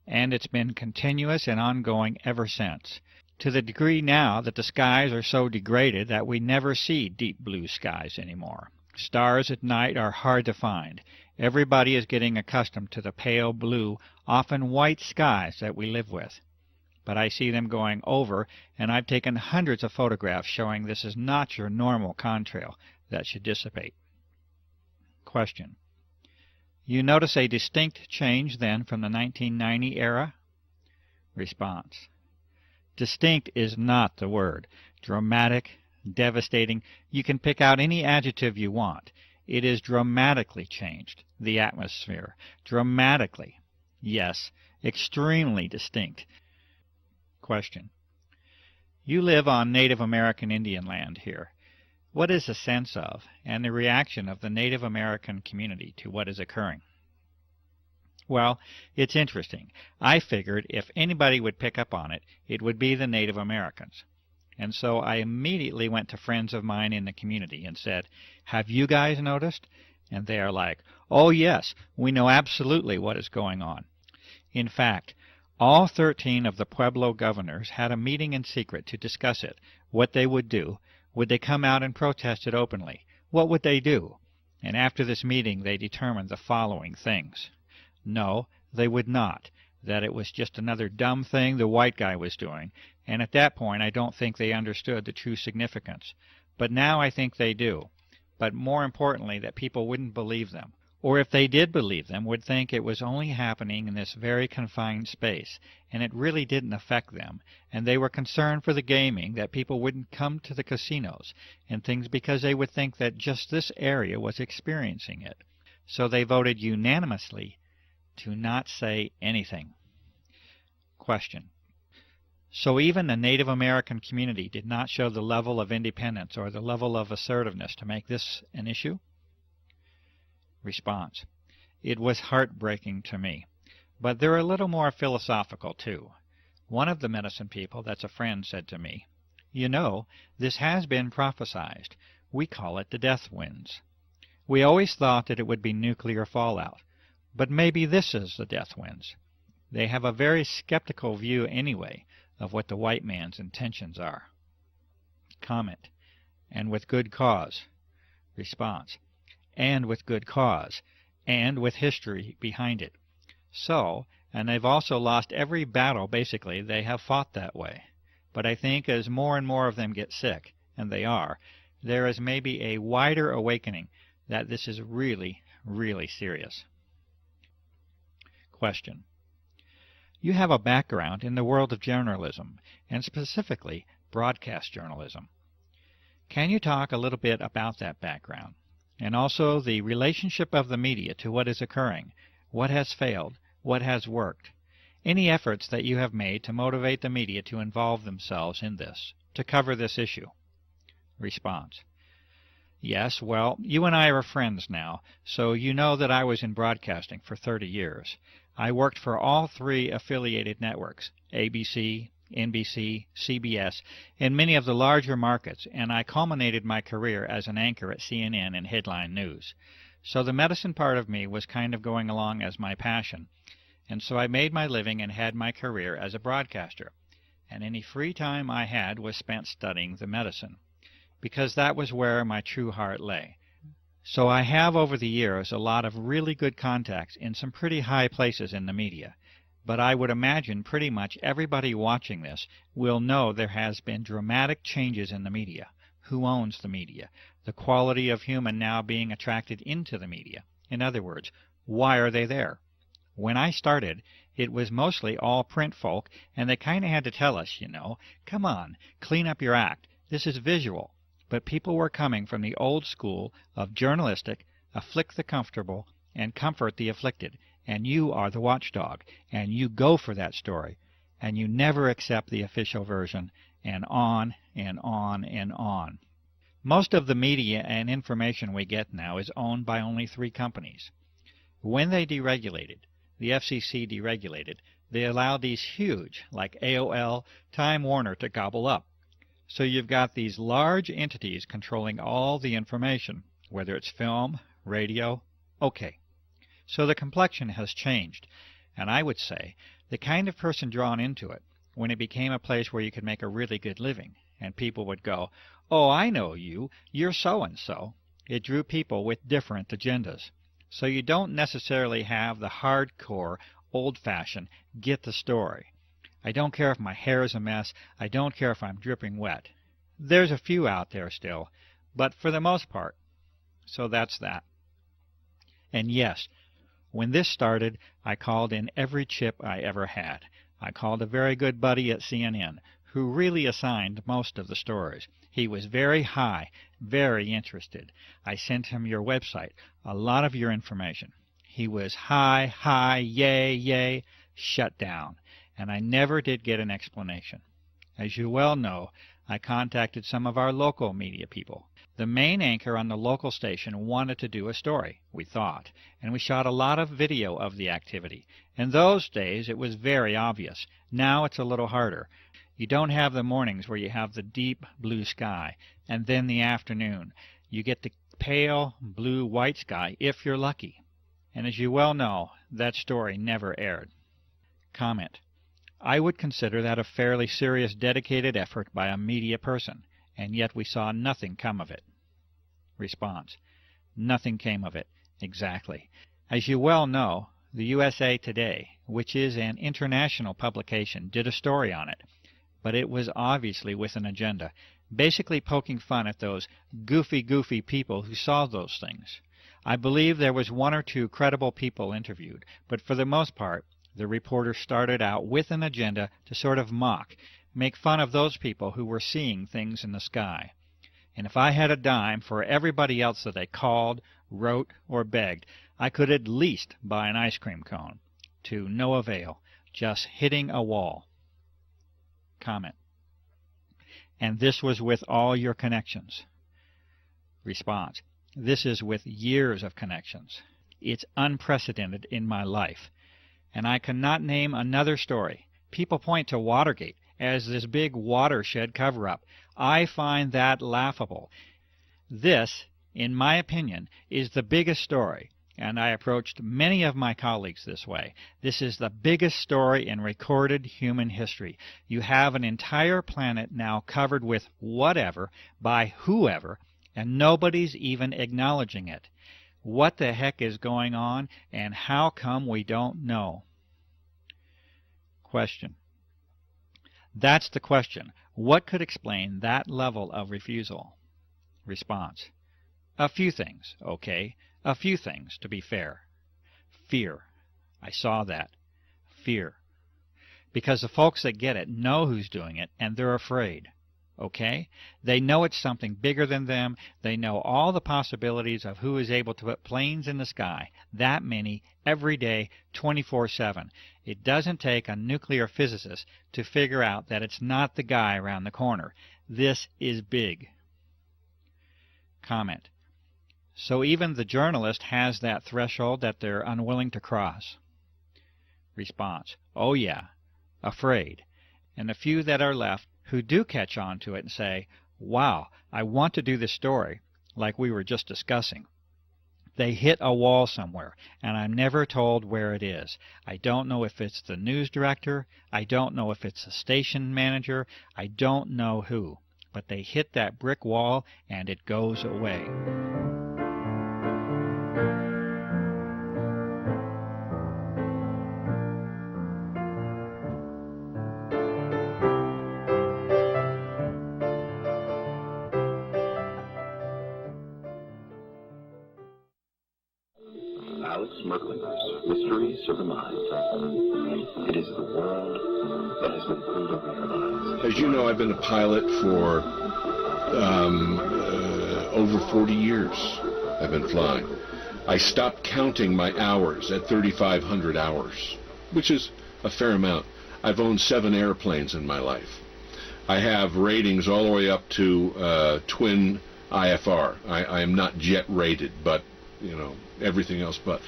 And it's been continuous and ongoing ever since, to the degree now that the skies are so degraded that we never see deep blue skies anymore. Stars at night are hard to find. Everybody is getting accustomed to the pale blue, often white skies that we live with. But I see them going over, and I've taken hundreds of photographs showing this is not your normal contrail that should dissipate. Question: you notice a distinct change then from the 1990 era? Response: distinct is not the word. Dramatic, devastating, you can pick out any adjective you want. It is dramatically changed, the atmosphere. Dramatically. Yes, extremely distinct. Question: you live on Native American Indian land here. What is the sense of and the reaction of the Native American community to what is occurring? Well, it's interesting. I figured if anybody would pick up on it, it would be the Native Americans. And so I immediately went to friends of mine in the community and said, have you guys noticed? And they are like, oh yes, we know absolutely what is going on. In fact, all 13 of the Pueblo governors had a meeting in secret to discuss it, what they would do. Would they come out and protest it openly? What would they do? And after this meeting they determined the following things. No, they would not. That it was just another dumb thing the white guy was doing, and at that point I don't think they understood the true significance. But now I think they do. But more importantly, that people wouldn't believe them. Or if they did believe them, would think it was only happening in this very confined space, and it really didn't affect them, and they were concerned for the gaming, that people wouldn't come to the casinos and things because they would think that just this area was experiencing it. So they voted unanimously to not say anything. Question: so even the Native American community did not show the level of independence or the level of assertiveness to make this an issue? Response: it was heartbreaking to me. But they're a little more philosophical, too. One of the medicine people that's a friend said to me, you know, this has been prophesized. We call it the death winds. We always thought that it would be nuclear fallout. But maybe this is the death winds. They have a very skeptical view anyway of what the white man's intentions are. Comment: and with good cause. Response: and with good cause, and with history behind it. So, and they've also lost every battle, basically, they have fought that way. But I think as more and more of them get sick, and they are, there is maybe a wider awakening that this is really, really serious. Question. You have a background in the world of journalism, and specifically broadcast journalism. Can you talk a little bit about that background, and also the relationship of the media to what is occurring, what has failed, what has worked, any efforts that you have made to motivate the media to involve themselves in this, to cover this issue? Response. Yes, well, you and I are friends now, so you know that I was in broadcasting for 30 years. I worked for all 3 affiliated networks, ABC, NBC, CBS, in many of the larger markets, and I culminated my career as an anchor at CNN and Headline News. So the medicine part of me was kind of going along as my passion, and so I made my living and had my career as a broadcaster, and any free time I had was spent studying the medicine, because that was where my true heart lay. So I have over the years a lot of really good contacts in some pretty high places in the media. But I would imagine pretty much everybody watching this will know there has been dramatic changes in the media. Who owns the media? The quality of human now being attracted into the media. In other words, why are they there? When I started, it was mostly all print folk, and they kind of had to tell us, come on, clean up your act. This is visual. But people were coming from the old school of journalistic, afflict the comfortable, and comfort the afflicted, and you are the watchdog, and you go for that story, and you never accept the official version, and on and on and on. Most of the media and information we get now is owned by only 3 companies. When they deregulated, the FCC deregulated, they allowed these huge, like AOL, Time Warner, to gobble up. So you've got these large entities controlling all the information, whether it's film, radio. Okay. So the complexion has changed, and I would say the kind of person drawn into it, when it became a place where you could make a really good living, and people would go, oh, I know you, you're so-and-so. It drew people with different agendas. So you don't necessarily have the hardcore, old-fashioned, get the story. I don't care if my hair is a mess. I don't care if I'm dripping wet. There's a few out there still, but for the most part. So that's that. And yes, when this started, I called in every chip I ever had. I called a very good buddy at CNN, who really assigned most of the stories. He was very high, very interested. I sent him your website, a lot of your information. He was high, yay, shut down. And I never did get an explanation. As you well know, I contacted some of our local media people. The main anchor on the local station wanted to do a story, we thought, and we shot a lot of video of the activity. In those days, it was very obvious. Now it's a little harder. You don't have the mornings where you have the deep blue sky, and then the afternoon. You get the pale blue-white sky if you're lucky. And as you well know, that story never aired. Comment. I would consider that a fairly serious dedicated effort by a media person, and yet we saw nothing come of it. Response. Nothing came of it. Exactly. As you well know, the USA Today, which is an international publication, did a story on it, but it was obviously with an agenda, basically poking fun at those goofy people who saw those things. I believe there was 1 or 2 credible people interviewed, but for the most part, the reporter started out with an agenda to sort of mock, make fun of those people who were seeing things in the sky. And if I had a dime for everybody else that they called, wrote, or begged, I could at least buy an ice cream cone. To no avail, just hitting a wall. Comment. And this was with all your connections. Response. This is with years of connections. It's unprecedented in my life. And I cannot name another story. People point to Watergate as this big watershed cover-up. I find that laughable. This, in my opinion, is the biggest story, and I approached many of my colleagues this way. This is the biggest story in recorded human history. You have an entire planet now covered with whatever, by whoever, and nobody's even acknowledging it. What the heck is going on, and how come we don't know? Question. That's the question. What could explain that level of refusal? Response. A few things, okay? A few things, to be fair. Fear. I saw that. Fear. Because the folks that get it know who's doing it, and they're afraid. Okay? They know it's something bigger than them. They know all the possibilities of who is able to put planes in the sky. That many, every day, 24/7. It doesn't take a nuclear physicist to figure out that it's not the guy around the corner. This is big. Comment. So even the journalist has that threshold that they're unwilling to cross? Response. Oh yeah. Afraid. And the few that are left who do catch on to it and say, wow, I want to do this story, like we were just discussing. They hit a wall somewhere, and I'm never told where it is. I don't know if it's the news director. I don't know if it's the station manager. I don't know who. But they hit that brick wall, and it goes away. Alex Merklinger's Mysteries of the Mind. It is the world that has been pulled over your eyes. As you know, I've been a pilot for over 40 years. I've been flying. I stopped counting my hours at 3,500 hours, which is a fair amount. I've owned 7 airplanes in my life. I have ratings all the way up to twin IFR. I am not jet rated, but you know, everything else. But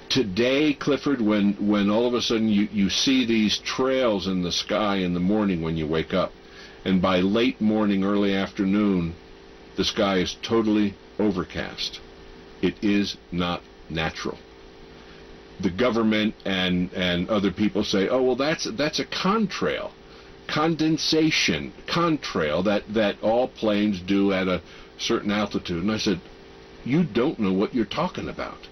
today, Clifford, when all of a sudden you see these trails in the sky in the morning when you wake up, and by late morning, early afternoon, the sky is totally overcast. It is not natural. The government and other people say, oh, well, that's a contrail, condensation, contrail that all planes do at a certain altitude. And I said, you don't know what you're talking about.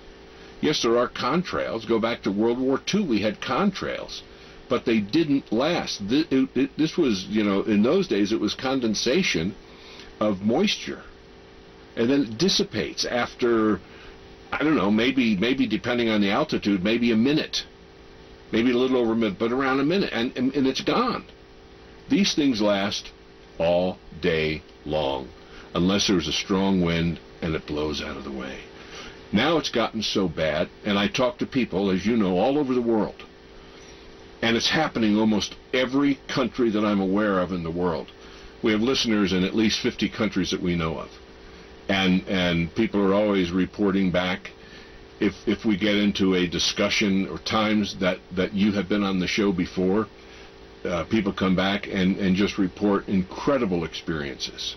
Yes, there are contrails. Go back to World War II, we had contrails, but they didn't last. This was, you know, in those days it was condensation of moisture, and then it dissipates after, I don't know, maybe depending on the altitude, maybe a minute, maybe a little over a minute, but around a minute, and it's gone. These things last all day long, unless there's a strong wind and it blows out of the way. Now it's gotten so bad, and I talk to people, as you know, all over the world, and it's happening almost every country that I'm aware of in the world. We have listeners in at least 50 countries that we know of, and people are always reporting back. If we get into a discussion or times that you have been on the show before, people come back and just report incredible experiences.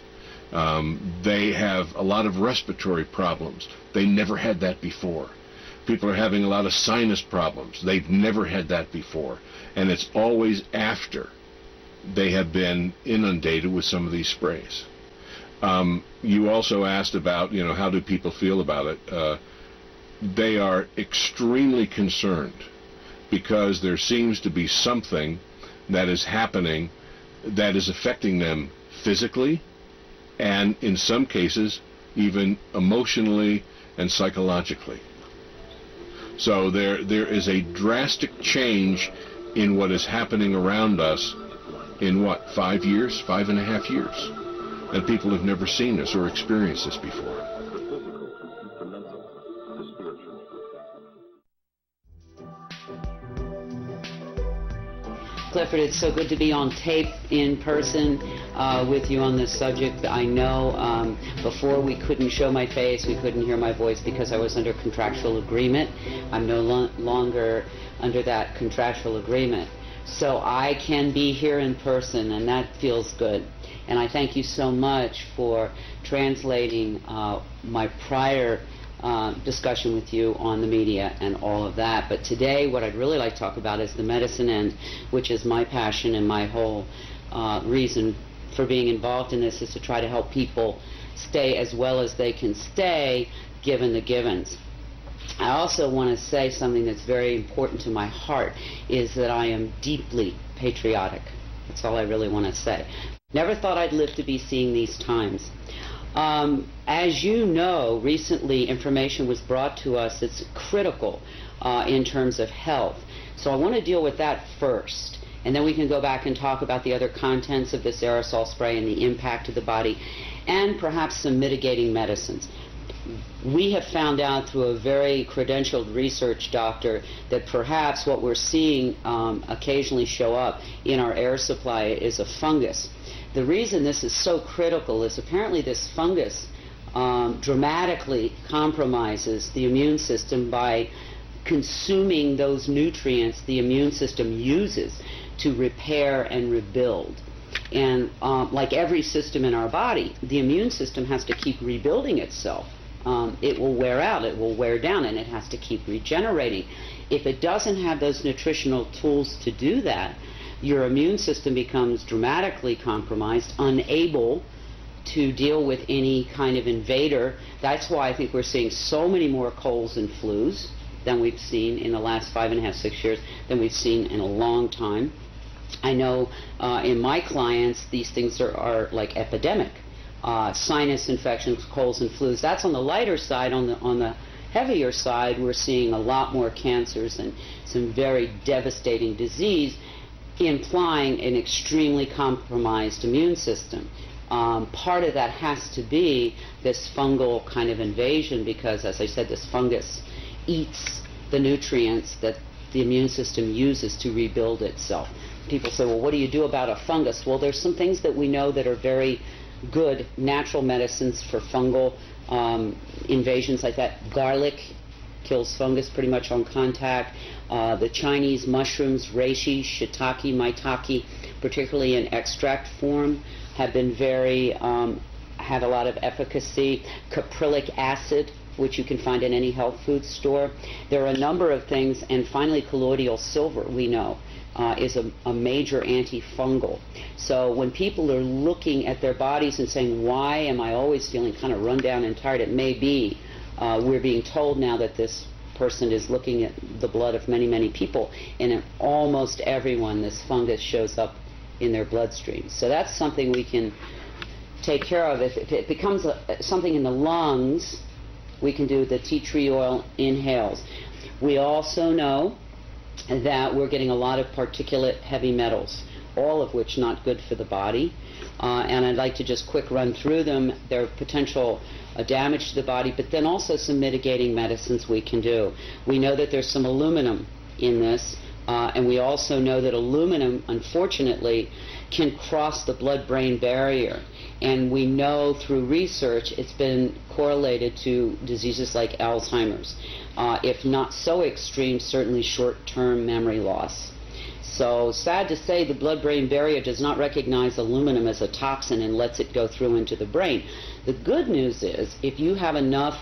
They have a lot of respiratory problems. They never had that before. People are having a lot of sinus problems. They've never had that before. And it's always after they have been inundated with some of these sprays. You also asked about, you know, how do people feel about it? They are extremely concerned because there seems to be something that is happening that is affecting them physically, and in some cases even emotionally and psychologically. So there is a drastic change in what is happening around us in 5 years, 5.5 years, and people have never seen this or experienced this before. Clifford, it's so good to be on tape in person with you on this subject. I know before we couldn't show my face, we couldn't hear my voice because I was under contractual agreement. I'm no longer under that contractual agreement. So I can be here in person, and that feels good. And I thank you so much for translating my prior discussion with you on the media and all of that. But today what I'd really like to talk about is the medicine end, which is my passion, and my whole reason for being involved in this is to try to help people stay as well as they can stay given the givens. I also want to say something that's very important to my heart, is that I am deeply patriotic. That's all I really want to say. Never thought I'd live to be seeing these times. As you know, recently information was brought to us that's critical in terms of health. So I want to deal with that first, and then we can go back and talk about the other contents of this aerosol spray and the impact to the body, and perhaps some mitigating medicines. We have found out through a very credentialed research doctor that perhaps what we're seeing occasionally show up in our air supply is a fungus. The reason this is so critical is apparently this fungus dramatically compromises the immune system by consuming those nutrients the immune system uses to repair and rebuild. And like every system in our body, the immune system has to keep rebuilding itself. It will wear out, it will wear down, and it has to keep regenerating. If it doesn't have those nutritional tools to do that, your immune system becomes dramatically compromised, unable to deal with any kind of invader. That's why I think we're seeing so many more colds and flus than we've seen in the last 5.5, 6 years, than we've seen in a long time. I know in my clients, these things are like epidemic. Sinus infections, colds and flus. That's on the lighter side. On the heavier side, we're seeing a lot more cancers and some very devastating disease, implying an extremely compromised immune system. Part of that has to be this fungal kind of invasion, because, as I said, this fungus eats the nutrients that the immune system uses to rebuild itself. People say, well, what do you do about a fungus? Well, there's some things that we know that are very good natural medicines for fungal invasions like that. Garlic kills fungus pretty much on contact. The Chinese mushrooms, reishi, shiitake, maitake, particularly in extract form, have been have a lot of efficacy. Caprylic acid, which you can find in any health food store. There are a number of things, and finally colloidal silver, we know, is a major antifungal. So when people are looking at their bodies and saying, why am I always feeling kind of run down and tired, it may be we're being told now that this person is looking at the blood of many, many people, and in almost everyone this fungus shows up in their bloodstream. So that's something we can take care of. If it becomes something in the lungs, we can do the tea tree oil inhales. We also know that we're getting a lot of particulate heavy metals, all of which not good for the body. And I'd like to just quick run through them. Their potential damage to the body, but then also some mitigating medicines we can do. We know that there's some aluminum in this, and we also know that aluminum, unfortunately, can cross the blood-brain barrier. And we know through research it's been correlated to diseases like Alzheimer's. If not so extreme, certainly short-term memory loss. So sad to say, the blood-brain barrier does not recognize aluminum as a toxin and lets it go through into the brain. The good news is, if you have enough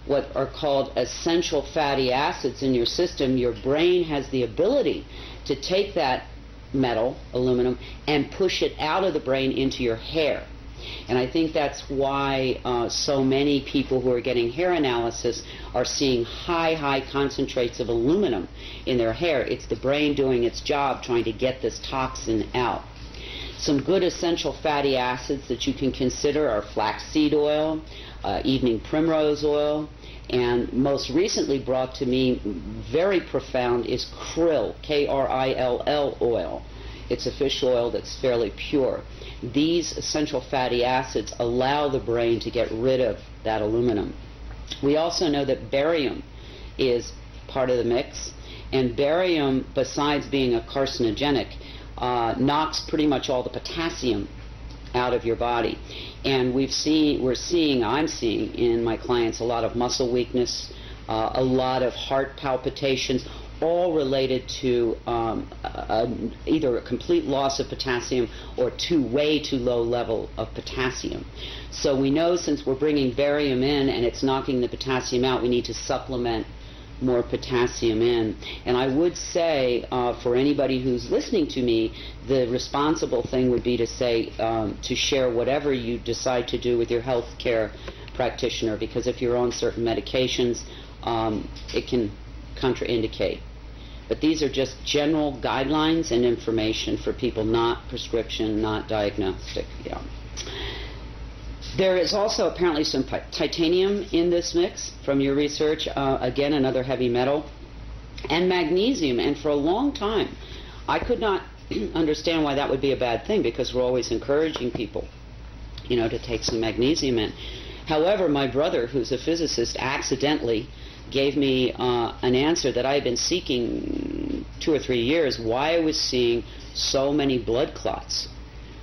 what are called essential fatty acids in your system, your brain has the ability to take that metal, aluminum, and push it out of the brain into your hair. And I think that's why so many people who are getting hair analysis are seeing high concentrates of aluminum in their hair. It's the brain doing its job trying to get this toxin out. Some good essential fatty acids that you can consider are flaxseed oil, evening primrose oil, and most recently brought to me, very profound, is krill, K-R-I-L-L oil. It's a fish oil that's fairly pure. These essential fatty acids allow the brain to get rid of that aluminum. We also know that barium is part of the mix, and barium, besides being a carcinogenic, knocks pretty much all the potassium out of your body. And I'm seeing in my clients a lot of muscle weakness, a lot of heart palpitations, all related to either a complete loss of potassium or way too low level of potassium. So we know, since we're bringing barium in and it's knocking the potassium out, we need to supplement more potassium in. And I would say, for anybody who's listening to me, the responsible thing would be to say, to share whatever you decide to do with your healthcare practitioner, because if you're on certain medications, it can contraindicate. But these are just general guidelines and information for people, not prescription, not diagnostic. Yeah. There is also apparently some titanium in this mix from your research, again, another heavy metal, and magnesium. And for a long time, I could not understand why that would be a bad thing, because we're always encouraging people, to take some magnesium in. However, my brother, who's a physicist, accidentally gave me an answer that I had been seeking 2 or 3 years, why I was seeing so many blood clots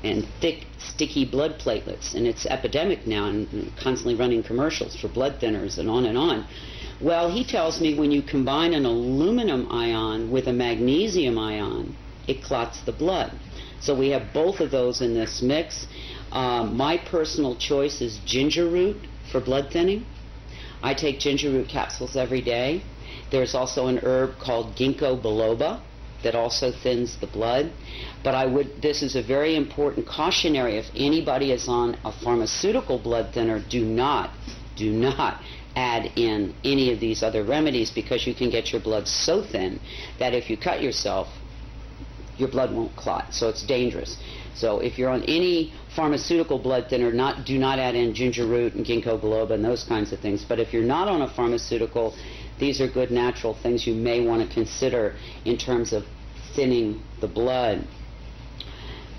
and thick, sticky blood platelets. And it's epidemic now, and constantly running commercials for blood thinners and on and on. Well, he tells me when you combine an aluminum ion with a magnesium ion, it clots the blood. So we have both of those in this mix. My personal choice is ginger root for blood thinning. I take ginger root capsules every day. There's also an herb called ginkgo biloba that also thins the blood. But this is a very important cautionary. If anybody is on a pharmaceutical blood thinner, do not add in any of these other remedies, because you can get your blood so thin that if you cut yourself, your blood won't clot. So it's dangerous. So if you're on any pharmaceutical blood thinner, do not add in ginger root and ginkgo biloba and those kinds of things. But if you're not on a pharmaceutical, these are good natural things you may want to consider in terms of thinning the blood.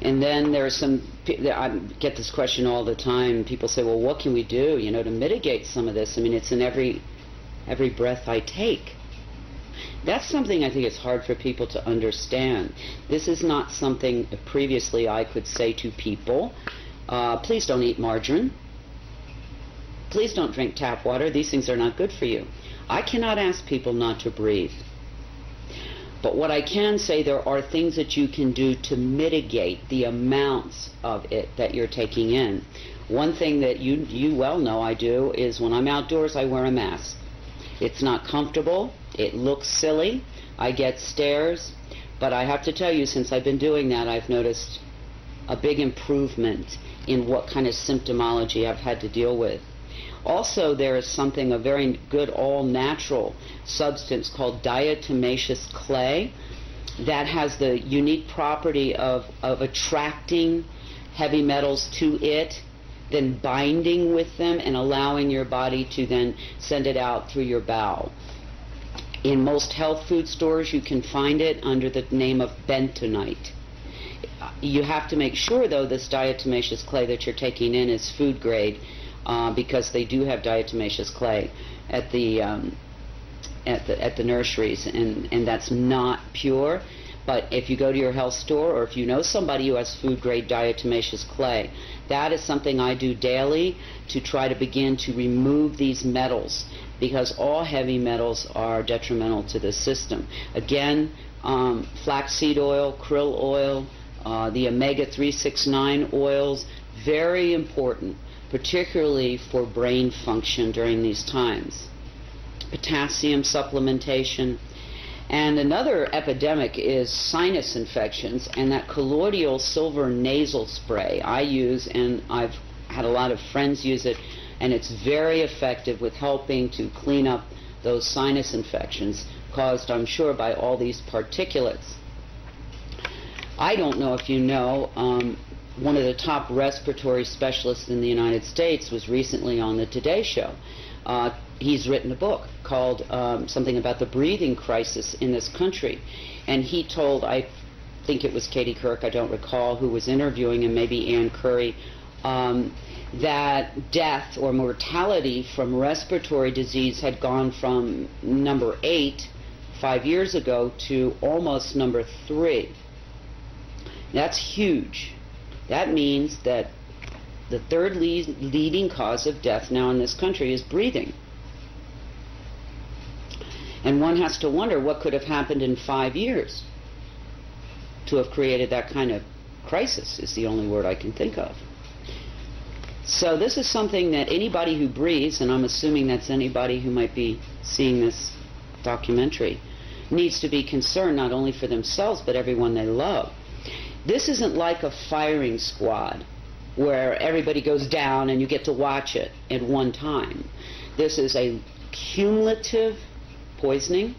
And then there's I get this question all the time. People say, well, what can we do, to mitigate some of this? I mean, it's in every breath I take. That's something I think is hard for people to understand. This is not something previously I could say to people, please don't eat margarine. Please don't drink tap water. These things are not good for you. I cannot ask people not to breathe. But what I can say, there are things that you can do to mitigate the amounts of it that you're taking in. One thing that you well know I do is when I'm outdoors, I wear a mask. It's not comfortable. It looks silly. I get stares. But I have to tell you, since I've been doing that, I've noticed a big improvement in what kind of symptomology I've had to deal with. Also, there is something, a very good all-natural substance called diatomaceous clay that has the unique property of attracting heavy metals to it, then binding with them and allowing your body to then send it out through your bowel. In most health food stores, you can find it under the name of bentonite. You have to make sure, though, this diatomaceous clay that you're taking in is food grade, because they do have diatomaceous clay at the nurseries, and that's not pure. But if you go to your health store, or if you know somebody who has food grade diatomaceous clay, that is something I do daily to try to begin to remove these metals, because all heavy metals are detrimental to the system. Again, flaxseed oil, krill oil, the omega-369 oils, very important, particularly for brain function during these times. Potassium supplementation. And another epidemic is sinus infections, and that colloidal silver nasal spray I use, and I've had a lot of friends use it, and it's very effective with helping to clean up those sinus infections caused, I'm sure, by all these particulates. I don't know if you know, one of the top respiratory specialists in the United States was recently on the Today Show. He's written a book called something about the breathing crisis in this country. And he told, I think it was Katie Couric, I don't recall, who was interviewing him, maybe Ann Curry, that death or mortality from respiratory disease had gone from number 8 5 years ago to almost number 3. That's huge. That means that the third leading cause of death now in this country is breathing. And one has to wonder what could have happened in 5 years to have created that kind of crisis, is the only word I can think of. So this is something that anybody who breathes, and I'm assuming that's anybody who might be seeing this documentary, needs to be concerned not only for themselves but everyone they love. This isn't like a firing squad where everybody goes down and you get to watch it at one time. This is a cumulative poisoning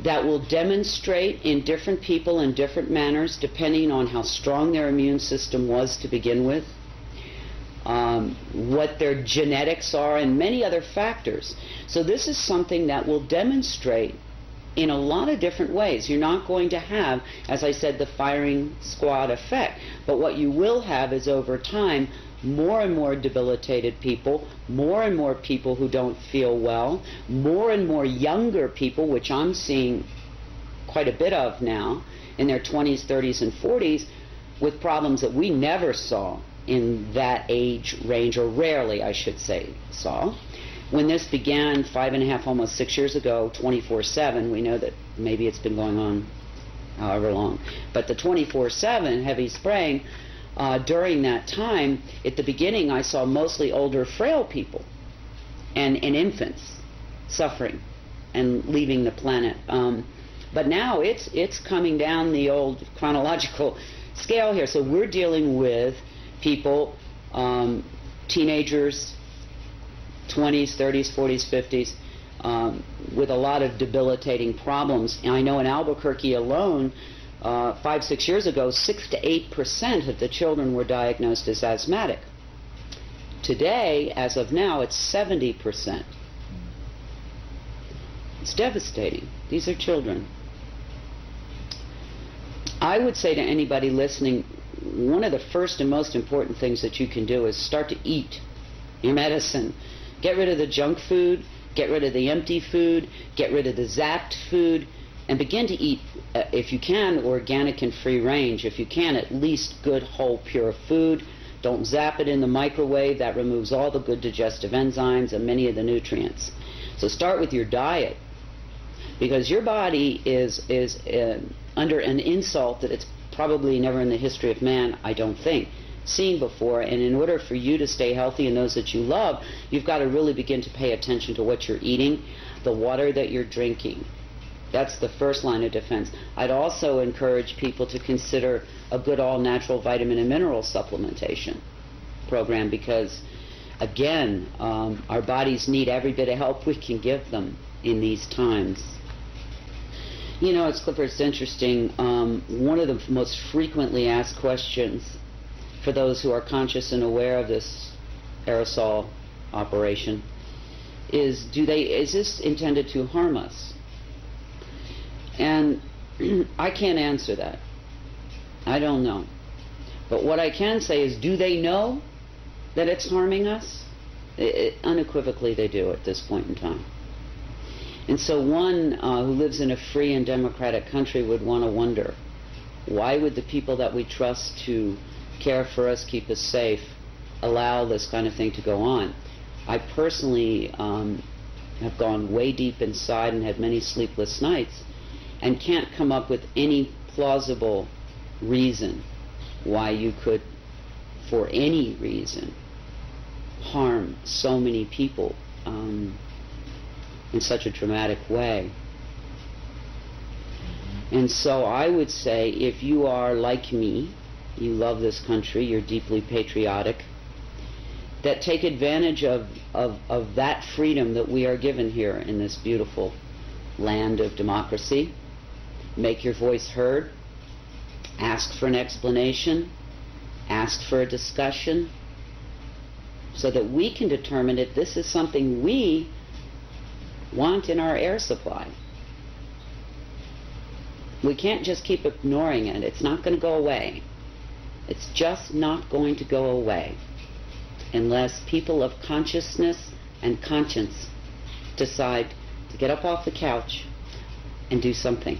that will demonstrate in different people in different manners depending on how strong their immune system was to begin with, what their genetics are, and many other factors. So this is something that will demonstrate in a lot of different ways. You're not going to have, as I said, the firing squad effect, but what you will have is over time more and more debilitated people, more and more people who don't feel well, more and more younger people, which I'm seeing quite a bit of now, in their 20s, 30s, and 40s, with problems that we never saw in that age range, or rarely, I should say, saw. When this began 5.5, almost 6 years ago, 24/7, we know that maybe it's been going on however long, but the 24/7 heavy spraying, during that time, at the beginning, I saw mostly older, frail people and infants suffering and leaving the planet. But now it's coming down the old chronological scale here. So we're dealing with people, teenagers, 20s, 30s, 40s, 50s, with a lot of debilitating problems. And I know in Albuquerque alone, 5-6 years ago, 6 to 8% of the children were diagnosed as asthmatic. Today, as of now, it's 70%. It's devastating. These are children. I would say to anybody listening, one of the first and most important things that you can do is start to eat your medicine. Get rid of the junk food, get rid of the empty food, get rid of the zapped food, and begin to eat, if you can, organic and free range. If you can, at least good, whole, pure food. Don't zap it in the microwave. That removes all the good digestive enzymes and many of the nutrients. So start with your diet, because your body is under an insult that it's probably never in the history of man, I don't think, seen before. And in order for you to stay healthy and those that you love, you've got to really begin to pay attention to what you're eating, the water that you're drinking. That's the first line of defense. I'd also encourage people to consider a good all-natural vitamin and mineral supplementation program, because, again, our bodies need every bit of help we can give them in these times. You know, it's interesting. One of the most frequently asked questions for those who are conscious and aware of this aerosol operation is, is this intended to harm us? And I can't answer that. I don't know. But what I can say is, do they know that it's harming us? Unequivocally they do at this point in time. And so one who lives in a free and democratic country would want to wonder, why would the people that we trust to care for us, keep us safe, allow this kind of thing to go on? I personally have gone way deep inside and had many sleepless nights, and can't come up with any plausible reason why you could, for any reason, harm so many people in such a dramatic way. And so I would say, if you are like me, you love this country, you're deeply patriotic, that take advantage of that freedom that we are given here in this beautiful land of democracy. Make your voice heard, ask for an explanation, ask for a discussion, so that we can determine if this is something we want in our air supply. We can't just keep ignoring it. It's not going to go away. It's just not going to go away unless people of consciousness and conscience decide to get up off the couch and do something.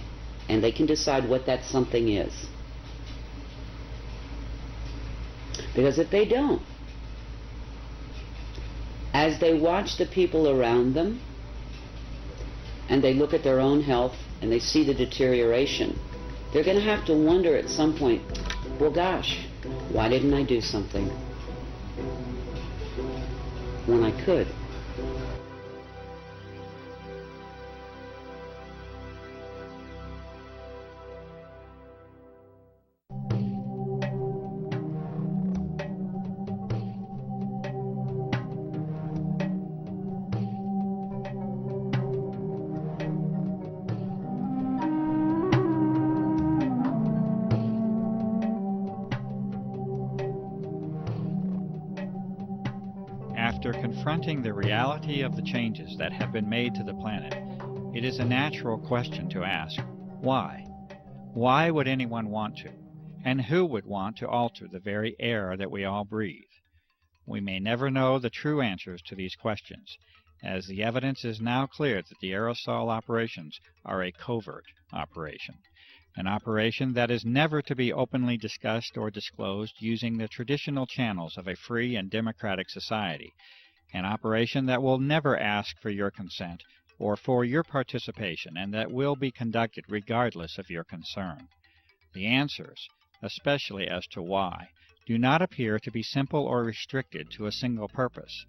And they can decide what that something is. Because if they don't, as they watch the people around them, and they look at their own health, and they see the deterioration, they're going to have to wonder at some point, well, gosh, why didn't I do something when I could? after confronting the reality of the changes that have been made to the planet, it is a natural question to ask, why? Why would anyone want to? And who would want to alter the very air that we all breathe? We may never know the true answers to these questions, as the evidence is now clear that the aerosol operations are a covert operation, an operation that is never to be openly discussed or disclosed using the traditional channels of a free and democratic society, an operation that will never ask for your consent or for your participation, and that will be conducted regardless of your concern. The answers, especially as to why, do not appear to be simple or restricted to a single purpose.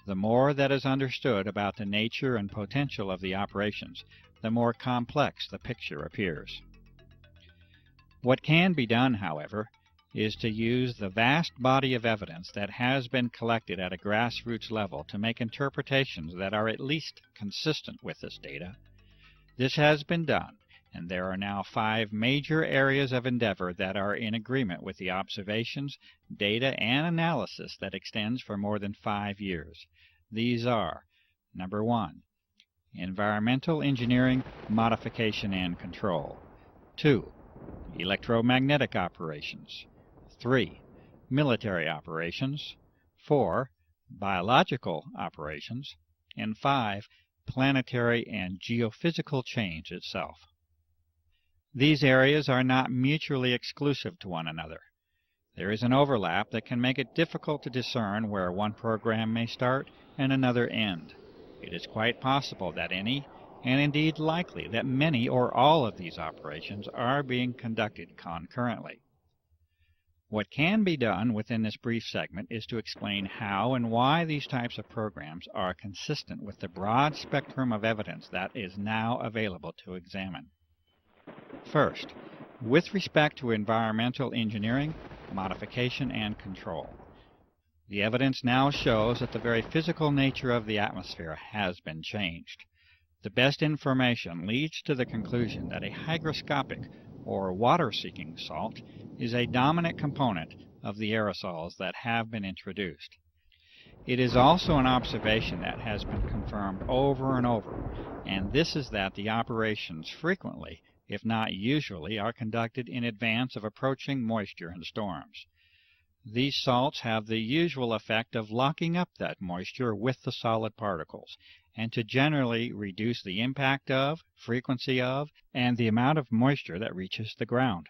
The more that is understood about the nature and potential of the operations, the more complex the picture appears. What can be done, however, is to use the vast body of evidence that has been collected at a grassroots level to make interpretations that are at least consistent with this data. This has been done, and there are now 5 major areas of endeavor that are in agreement with the observations, data, and analysis that extends for more than 5 years. These are: number 1, environmental engineering, modification, and control; 2, electromagnetic operations; 3, military operations; 4, biological operations; and 5, planetary and geophysical change itself. These areas are not mutually exclusive to one another. There is an overlap that can make it difficult to discern where one program may start and another end. It is quite possible that any, and indeed likely that many or all of these operations are being conducted concurrently. What can be done within this brief segment is to explain how and why these types of programs are consistent with the broad spectrum of evidence that is now available to examine. First, with respect to environmental engineering, modification, and control. The evidence now shows that the very physical nature of the atmosphere has been changed. The best information leads to the conclusion that a hygroscopic, or water-seeking salt, is a dominant component of the aerosols that have been introduced. It is also an observation that has been confirmed over and over, and this is that the operations frequently, if not usually, are conducted in advance of approaching moisture and storms. These salts have the usual effect of locking up that moisture with the solid particles, and to generally reduce the impact of, frequency of, and the amount of moisture that reaches the ground.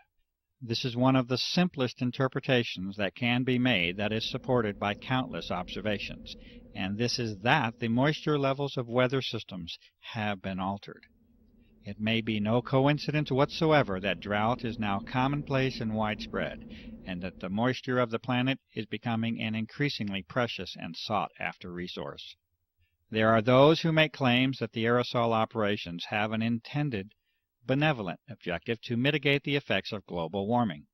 This is one of the simplest interpretations that can be made that is supported by countless observations, and this is that the moisture levels of weather systems have been altered. It may be no coincidence whatsoever that drought is now commonplace and widespread, and that the moisture of the planet is becoming an increasingly precious and sought-after resource. There are those who make claims that the aerosol operations have an intended, benevolent objective to mitigate the effects of global warming.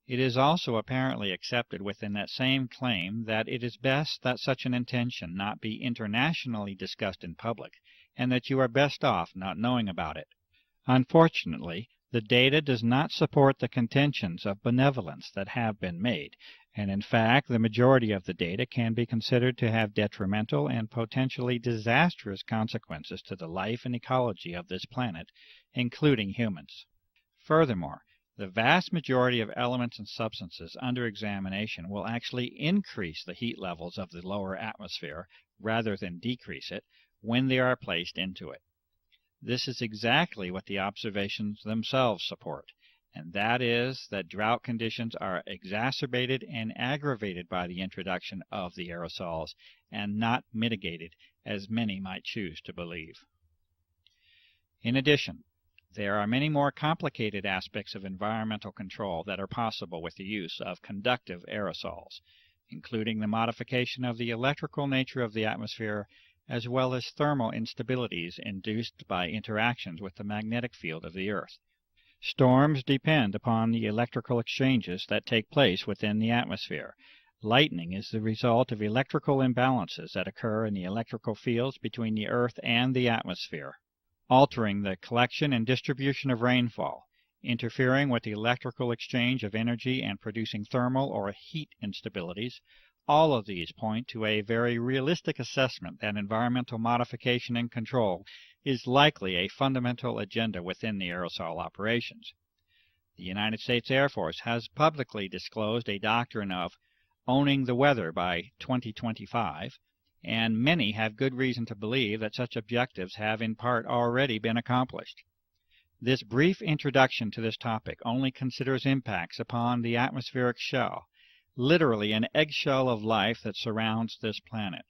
It is also apparently accepted within that same claim that it is best that such an intention not be internationally discussed in public, and that you are best off not knowing about it. Unfortunately, the data does not support the contentions of benevolence that have been made, and in fact the majority of the data can be considered to have detrimental and potentially disastrous consequences to the life and ecology of this planet, including humans. Furthermore, the vast majority of elements and substances under examination will actually increase the heat levels of the lower atmosphere rather than decrease it when they are placed into it. This is exactly what the observations themselves support, and that is that drought conditions are exacerbated and aggravated by the introduction of the aerosols, and not mitigated, as many might choose to believe. In addition, there are many more complicated aspects of environmental control that are possible with the use of conductive aerosols, including the modification of the electrical nature of the atmosphere, as well as thermal instabilities induced by interactions with the magnetic field of the Earth. Storms depend upon the electrical exchanges that take place within the atmosphere. Lightning is the result of electrical imbalances that occur in the electrical fields between the Earth and the atmosphere, altering the collection and distribution of rainfall, interfering with the electrical exchange of energy and producing thermal or heat instabilities, All of these point to a very realistic assessment that environmental modification and control is likely a fundamental agenda within the aerosol operations. The United States Air Force has publicly disclosed a doctrine of owning the weather by 2025, and many have good reason to believe that such objectives have in part already been accomplished. This brief introduction to this topic only considers impacts upon the atmospheric shell, literally an eggshell of life that surrounds this planet.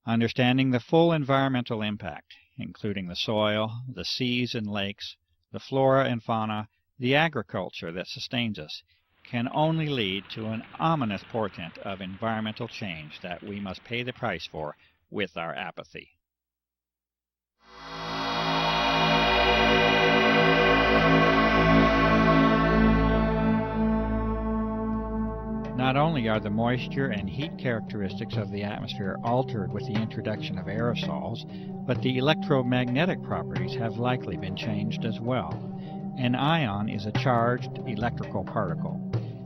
Understanding the full environmental impact, including the soil, the seas and lakes, the flora and fauna, the agriculture that sustains us, can only lead to an ominous portent of environmental change that we must pay the price for with our apathy. Not only are the moisture and heat characteristics of the atmosphere altered with the introduction of aerosols, but the electromagnetic properties have likely been changed as well. An ion is a charged electrical particle,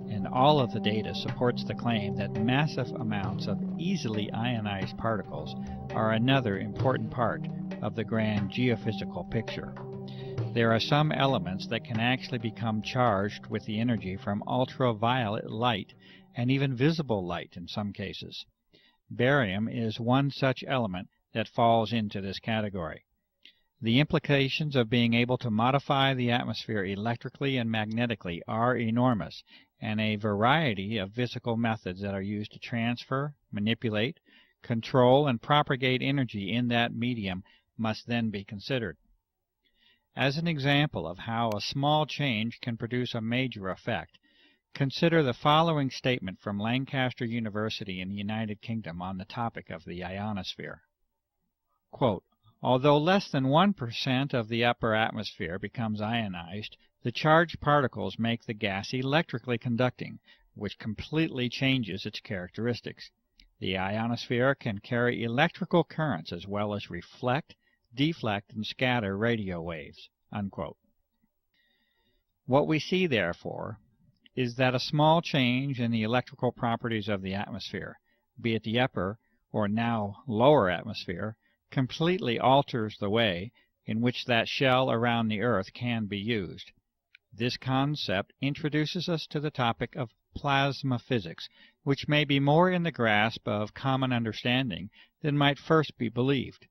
and all of the data supports the claim that massive amounts of easily ionized particles are another important part of the grand geophysical picture. There are some elements that can actually become charged with the energy from ultraviolet light and even visible light in some cases. Barium is one such element that falls into this category. The implications of being able to modify the atmosphere electrically and magnetically are enormous, and a variety of physical methods that are used to transfer, manipulate, control, and propagate energy in that medium must then be considered. As an example of how a small change can produce a major effect, consider the following statement from Lancaster University in the United Kingdom on the topic of the ionosphere. Quote, "Although less than 1% of the upper atmosphere becomes ionized, the charged particles make the gas electrically conducting, which completely changes its characteristics. The ionosphere can carry electrical currents as well as reflect, deflect, and scatter radio waves." Unquote. What we see, therefore, is that a small change in the electrical properties of the atmosphere, be it the upper or now lower atmosphere, completely alters the way in which that shell around the Earth can be used. This concept introduces us to the topic of plasma physics, which may be more in the grasp of common understanding than might first be believed.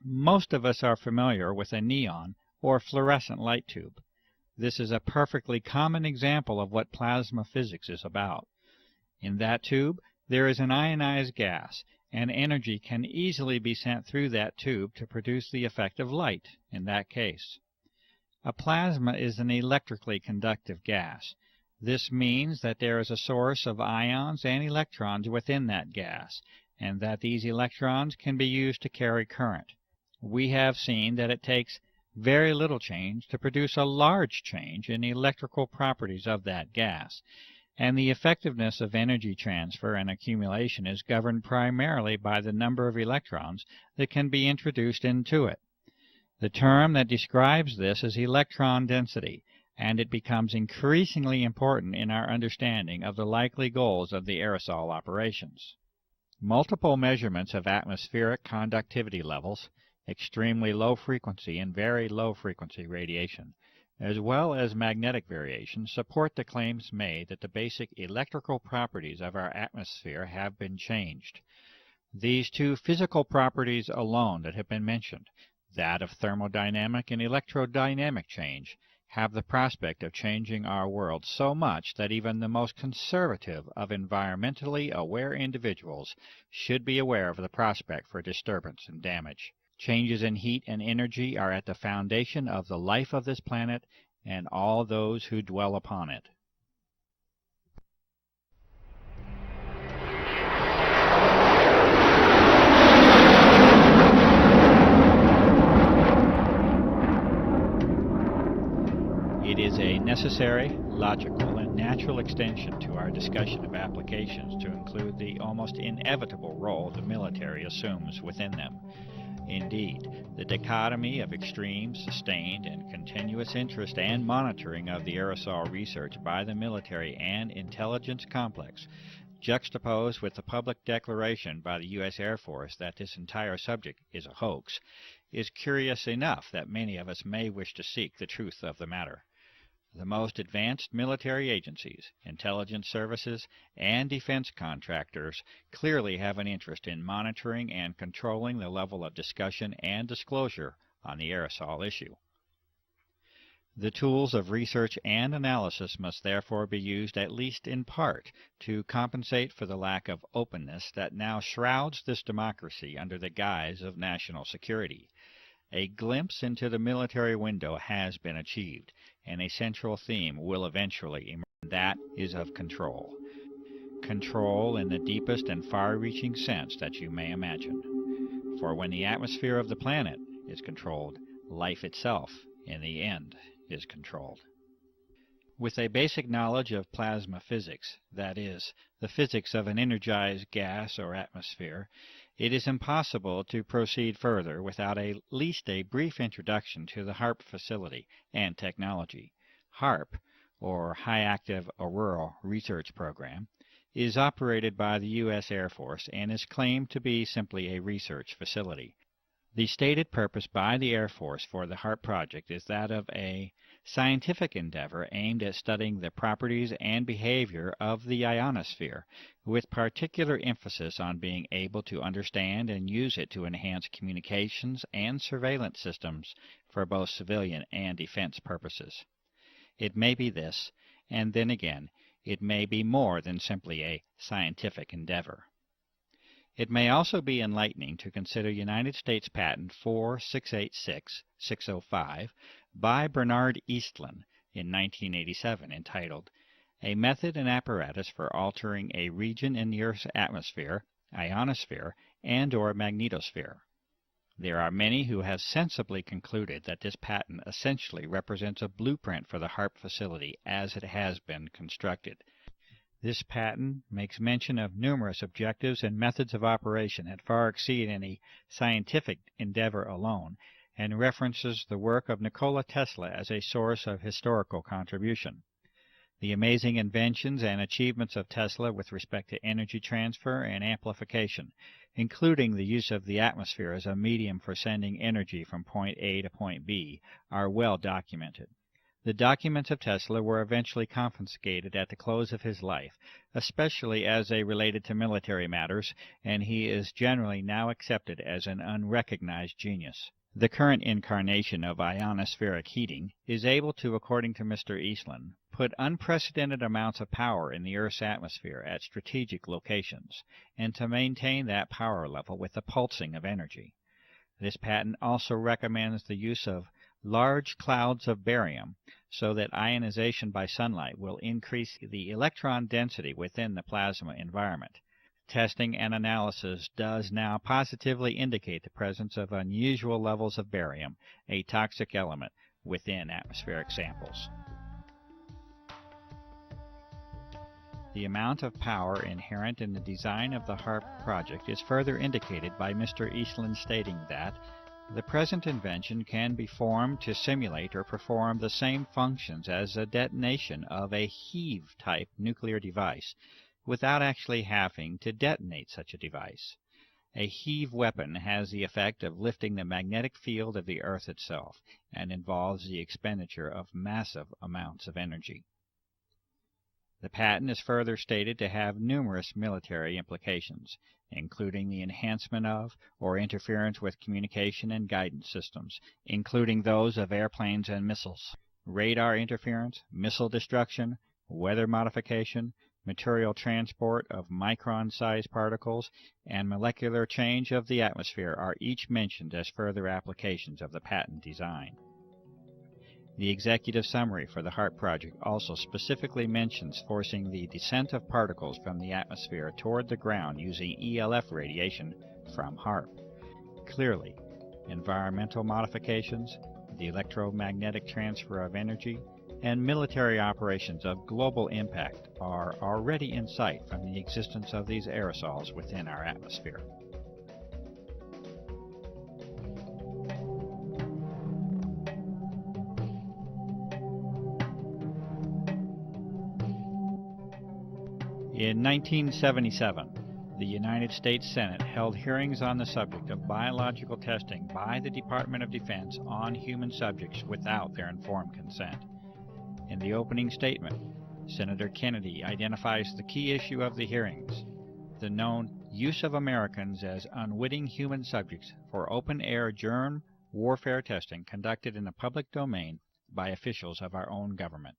Most of us are familiar with a neon or fluorescent light tube. This is a perfectly common example of what plasma physics is about. In that tube, there is an ionized gas, and energy can easily be sent through that tube to produce the effect of light in that case. A plasma is an electrically conductive gas. This means that there is a source of ions and electrons within that gas, and that these electrons can be used to carry current. We have seen that it takes very little change to produce a large change in the electrical properties of that gas, and the effectiveness of energy transfer and accumulation is governed primarily by the number of electrons that can be introduced into it. The term that describes this is electron density, and it becomes increasingly important in our understanding of the likely goals of the aerosol operations. Multiple measurements of atmospheric conductivity levels, extremely low frequency and very low frequency radiation, as well as magnetic variation, support the claims made that the basic electrical properties of our atmosphere have been changed. These two physical properties alone that have been mentioned, that of thermodynamic and electrodynamic change, have the prospect of changing our world so much that even the most conservative of environmentally aware individuals should be aware of the prospect for disturbance and damage. Changes in heat and energy are at the foundation of the life of this planet and all those who dwell upon it. It is a necessary, logical, and natural extension to our discussion of applications to include the almost inevitable role the military assumes within them. Indeed, the dichotomy of extreme, sustained, and continuous interest and monitoring of the aerosol research by the military and intelligence complex juxtaposed with the public declaration by the U.S. Air Force that this entire subject is a hoax, is curious enough that many of us may wish to seek the truth of the matter. The most advanced military agencies, intelligence services, and defense contractors clearly have an interest in monitoring and controlling the level of discussion and disclosure on the aerosol issue. The tools of research and analysis must therefore be used at least in part to compensate for the lack of openness that now shrouds this democracy under the guise of national security. A glimpse into the military window has been achieved, and a central theme will eventually emerge. That is of control. Control in the deepest and far-reaching sense that you may imagine. For when the atmosphere of the planet is controlled, life itself, in the end, is controlled. With a basic knowledge of plasma physics, that is, the physics of an energized gas or atmosphere, it is impossible to proceed further without at least a brief introduction to the HAARP facility and technology. HAARP, or High Active Auroral Research Program, is operated by the U.S. Air Force and is claimed to be simply a research facility. The stated purpose by the Air Force for the HAARP project is that of a scientific endeavor aimed at studying the properties and behavior of the ionosphere, with particular emphasis on being able to understand and use it to enhance communications and surveillance systems for both civilian and defense purposes. It may be this, and then again, it may be more than simply a scientific endeavor. It may also be enlightening to consider United States Patent 4686605 by Bernard Eastlund in 1987 entitled, A Method and Apparatus for Altering a Region in the Earth's Atmosphere, Ionosphere, and/or Magnetosphere. There are many who have sensibly concluded that this patent essentially represents a blueprint for the HAARP facility as it has been constructed. This patent makes mention of numerous objectives and methods of operation that far exceed any scientific endeavor alone, and references the work of Nikola Tesla as a source of historical contribution. The amazing inventions and achievements of Tesla with respect to energy transfer and amplification, including the use of the atmosphere as a medium for sending energy from point A to point B, are well documented. The documents of Tesla were eventually confiscated at the close of his life, especially as they related to military matters, and he is generally now accepted as an unrecognized genius. The current incarnation of ionospheric heating is able to, according to Mr. Eastlund, put unprecedented amounts of power in the Earth's atmosphere at strategic locations, and to maintain that power level with the pulsing of energy. This patent also recommends the use of large clouds of barium so that ionization by sunlight will increase the electron density within the plasma environment. Testing and analysis does now positively indicate the presence of unusual levels of barium, a toxic element, within atmospheric samples. The amount of power inherent in the design of the HAARP project is further indicated by Mr. Eastlund stating that the present invention can be formed to simulate or perform the same functions as a detonation of a heave-type nuclear device without actually having to detonate such a device. A heave weapon has the effect of lifting the magnetic field of the Earth itself and involves the expenditure of massive amounts of energy. The patent is further stated to have numerous military implications, including the enhancement of or interference with communication and guidance systems, including those of airplanes and missiles, radar interference, missile destruction, weather modification, material transport of micron-sized particles, and molecular change of the atmosphere are each mentioned as further applications of the patent design. The executive summary for the HAARP project also specifically mentions forcing the descent of particles from the atmosphere toward the ground using ELF radiation from HAARP. Clearly, environmental modifications, the electromagnetic transfer of energy, and military operations of global impact are already in sight from the existence of these aerosols within our atmosphere. In 1977, the United States Senate held hearings on the subject of biological testing by the Department of Defense on human subjects without their informed consent. In the opening statement, Senator Kennedy identifies the key issue of the hearings, the known use of Americans as unwitting human subjects for open-air germ warfare testing conducted in the public domain by officials of our own government.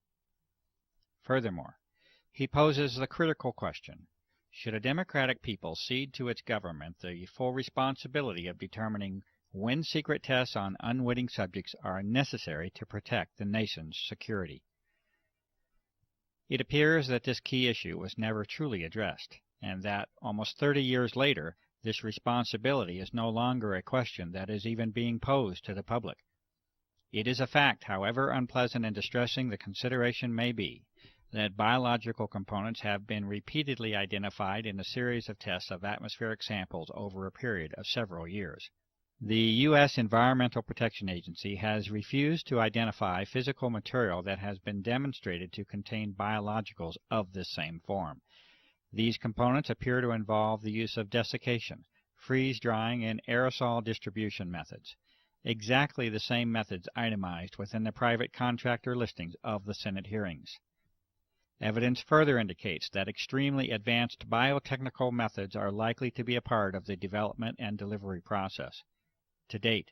Furthermore, he poses the critical question: should a democratic people cede to its government the full responsibility of determining when secret tests on unwitting subjects are necessary to protect the nation's security? It appears that this key issue was never truly addressed, and that, almost 30 years later, this responsibility is no longer a question that is even being posed to the public. It is a fact, however unpleasant and distressing the consideration may be, that biological components have been repeatedly identified in a series of tests of atmospheric samples over a period of several years. The U.S. Environmental Protection Agency has refused to identify physical material that has been demonstrated to contain biologicals of this same form. These components appear to involve the use of desiccation, freeze-drying, and aerosol distribution methods, exactly the same methods itemized within the private contractor listings of the Senate hearings. Evidence further indicates that extremely advanced biotechnical methods are likely to be a part of the development and delivery process. To date,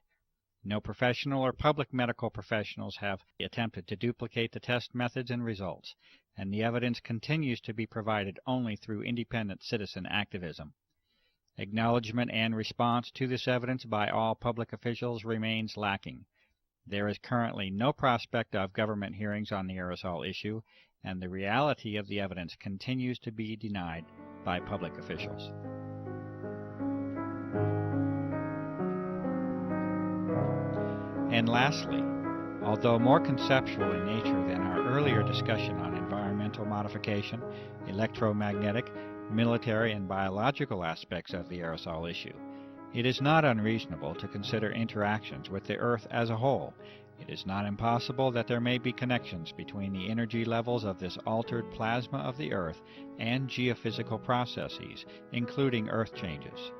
no professional or public medical professionals have attempted to duplicate the test methods and results, and the evidence continues to be provided only through independent citizen activism. Acknowledgement and response to this evidence by all public officials remains lacking. There is currently no prospect of government hearings on the aerosol issue, and the reality of the evidence continues to be denied by public officials. And lastly, although more conceptual in nature than our earlier discussion on environmental modification, electromagnetic, military, and biological aspects of the aerosol issue, it is not unreasonable to consider interactions with the Earth as a whole. It is not impossible that there may be connections between the energy levels of this altered plasma of the Earth and geophysical processes, including Earth changes.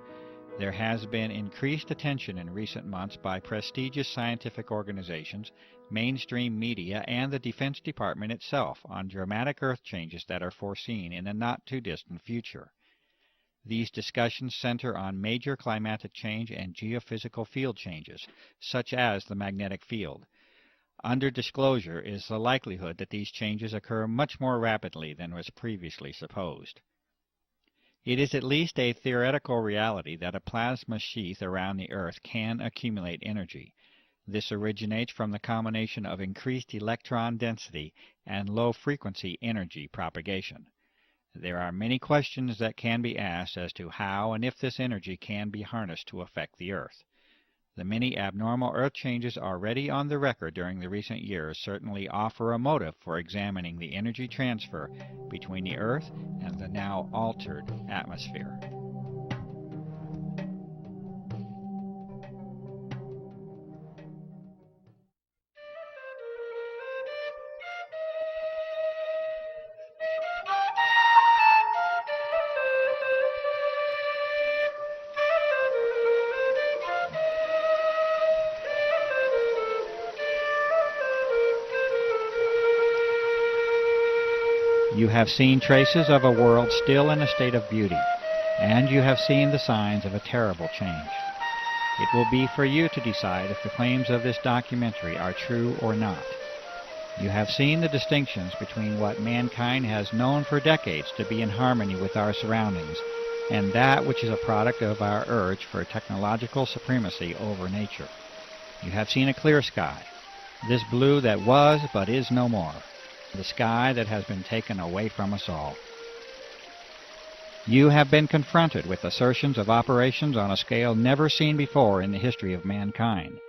There has been increased attention in recent months by prestigious scientific organizations, mainstream media, and the Defense Department itself on dramatic Earth changes that are foreseen in the not-too-distant future. These discussions center on major climatic change and geophysical field changes, such as the magnetic field. Under disclosure is the likelihood that these changes occur much more rapidly than was previously supposed. It is at least a theoretical reality that a plasma sheath around the Earth can accumulate energy. This originates from the combination of increased electron density and low-frequency energy propagation. There are many questions that can be asked as to how and if this energy can be harnessed to affect the Earth. The many abnormal Earth changes already on the record during the recent years certainly offer a motive for examining the energy transfer between the Earth and the now altered atmosphere. You have seen traces of a world still in a state of beauty, and you have seen the signs of a terrible change. It will be for you to decide if the claims of this documentary are true or not. You have seen the distinctions between what mankind has known for decades to be in harmony with our surroundings, and that which is a product of our urge for technological supremacy over nature. You have seen a clear sky, this blue that was but is no more. The sky that has been taken away from us all. You have been confronted with assertions of operations on a scale never seen before in the history of mankind,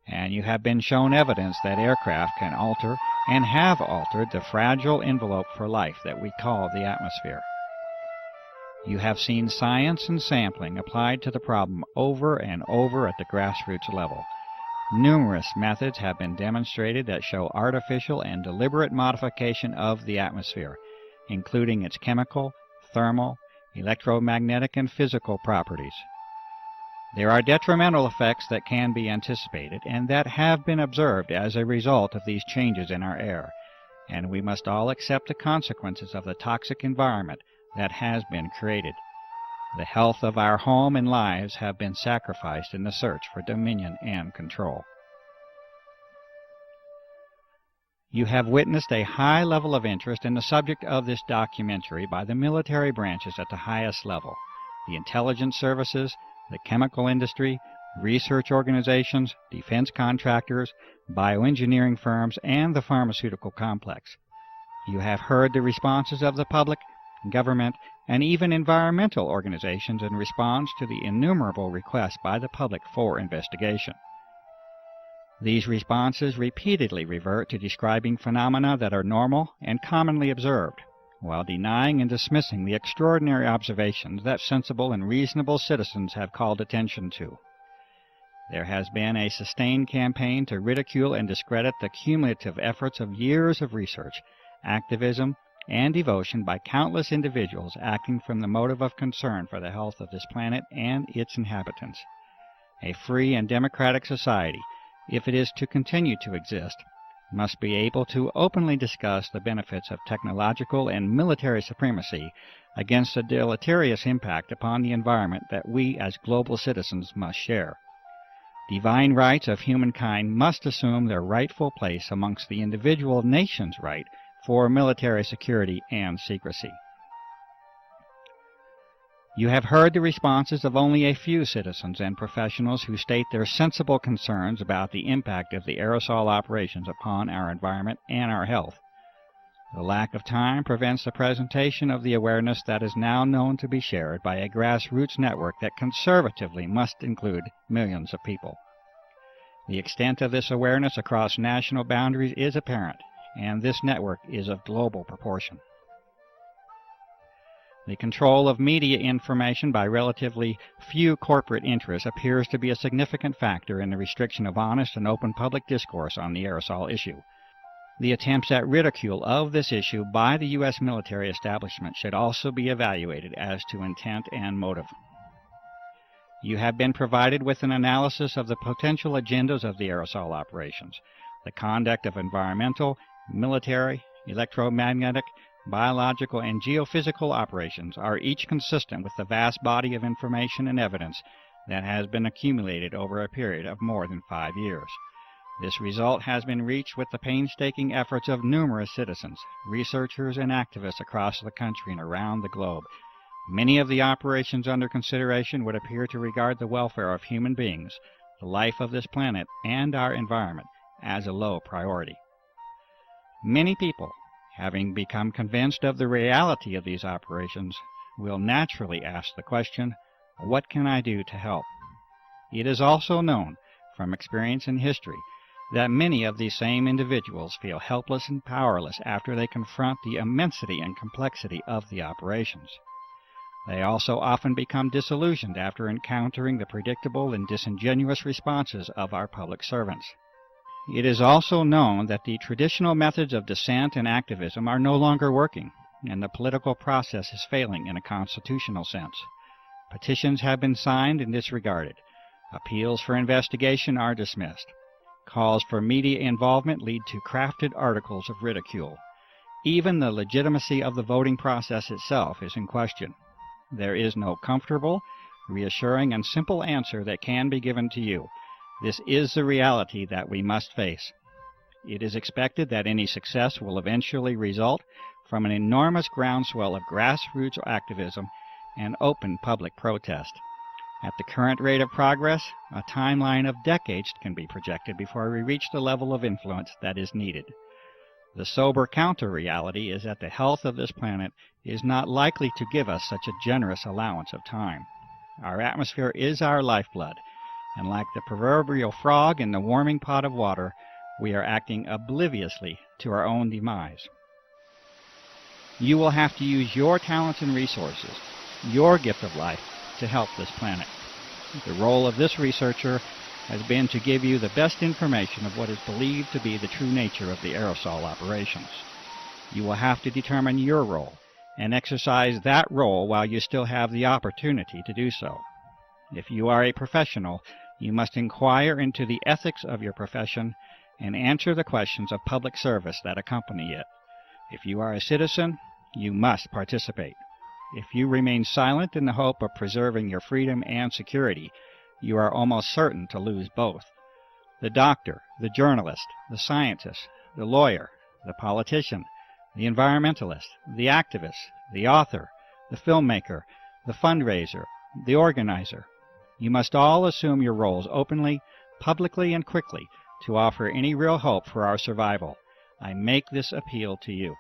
and you have been shown evidence that aircraft can alter and have altered the fragile envelope for life that we call the atmosphere. You have seen science and sampling applied to the problem over and over at the grassroots level. Numerous methods have been demonstrated that show artificial and deliberate modification of the atmosphere, including its chemical, thermal, electromagnetic, and physical properties. There are detrimental effects that can be anticipated and that have been observed as a result of these changes in our air, and we must all accept the consequences of the toxic environment that has been created. The health of our home and lives have been sacrificed in the search for dominion and control. You have witnessed a high level of interest in the subject of this documentary by the military branches at the highest level, the intelligence services, the chemical industry, research organizations, defense contractors, bioengineering firms, and the pharmaceutical complex. You have heard the responses of the public, government, and even environmental organizations in response to the innumerable requests by the public for investigation. These responses repeatedly revert to describing phenomena that are normal and commonly observed, while denying and dismissing the extraordinary observations that sensible and reasonable citizens have called attention to. There has been a sustained campaign to ridicule and discredit the cumulative efforts of years of research, activism, and devotion by countless individuals acting from the motive of concern for the health of this planet and its inhabitants. A free and democratic society, if it is to continue to exist, must be able to openly discuss the benefits of technological and military supremacy against the deleterious impact upon the environment that we as global citizens must share. Divine rights of humankind must assume their rightful place amongst the individual nation's right for military security and secrecy. You have heard the responses of only a few citizens and professionals who state their sensible concerns about the impact of the aerosol operations upon our environment and our health. The lack of time prevents the presentation of the awareness that is now known to be shared by a grassroots network that conservatively must include millions of people. The extent of this awareness across national boundaries is apparent, and this network is of global proportion. The control of media information by relatively few corporate interests appears to be a significant factor in the restriction of honest and open public discourse on the aerosol issue. The attempts at ridicule of this issue by the U.S. military establishment should also be evaluated as to intent and motive. You have been provided with an analysis of the potential agendas of the aerosol operations. The conduct of environmental, military, electromagnetic, biological, and geophysical operations are each consistent with the vast body of information and evidence that has been accumulated over a period of more than 5 years. This result has been reached with the painstaking efforts of numerous citizens, researchers, and activists across the country and around the globe. Many of the operations under consideration would appear to regard the welfare of human beings, the life of this planet, and our environment as a low priority. Many people, having become convinced of the reality of these operations, will naturally ask the question, what can I do to help? It is also known from experience in history that many of these same individuals feel helpless and powerless after they confront the immensity and complexity of the operations. They also often become disillusioned after encountering the predictable and disingenuous responses of our public servants. It is also known that the traditional methods of dissent and activism are no longer working, and the political process is failing in a constitutional sense. Petitions have been signed and disregarded. Appeals for investigation are dismissed. Calls for media involvement lead to crafted articles of ridicule. Even the legitimacy of the voting process itself is in question. There is no comfortable, reassuring, and simple answer that can be given to you. This is the reality that we must face. It is expected that any success will eventually result from an enormous groundswell of grassroots activism and open public protest. At the current rate of progress, a timeline of decades can be projected before we reach the level of influence that is needed. The sober counter-reality is that the health of this planet is not likely to give us such a generous allowance of time. Our atmosphere is our lifeblood, and like the proverbial frog in the warming pot of water, we are acting obliviously to our own demise. You will have to use your talents and resources, your gift of life, to help this planet. The role of this researcher has been to give you the best information of what is believed to be the true nature of the aerosol operations. You will have to determine your role and exercise that role while you still have the opportunity to do so. If you are a professional, you must inquire into the ethics of your profession and answer the questions of public service that accompany it. If you are a citizen, you must participate. If you remain silent in the hope of preserving your freedom and security, you are almost certain to lose both. The doctor, the journalist, the scientist, the lawyer, the politician, the environmentalist, the activist, the author, the filmmaker, the fundraiser, the organizer. You must all assume your roles openly, publicly, and quickly to offer any real hope for our survival. I make this appeal to you.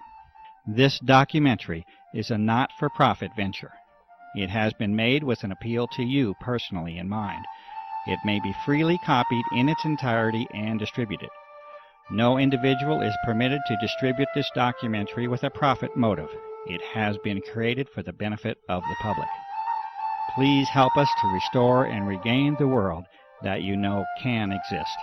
This documentary is a not-for-profit venture. It has been made with an appeal to you personally in mind. It may be freely copied in its entirety and distributed. No individual is permitted to distribute this documentary with a profit motive. It has been created for the benefit of the public. Please help us to restore and regain the world that you know can exist.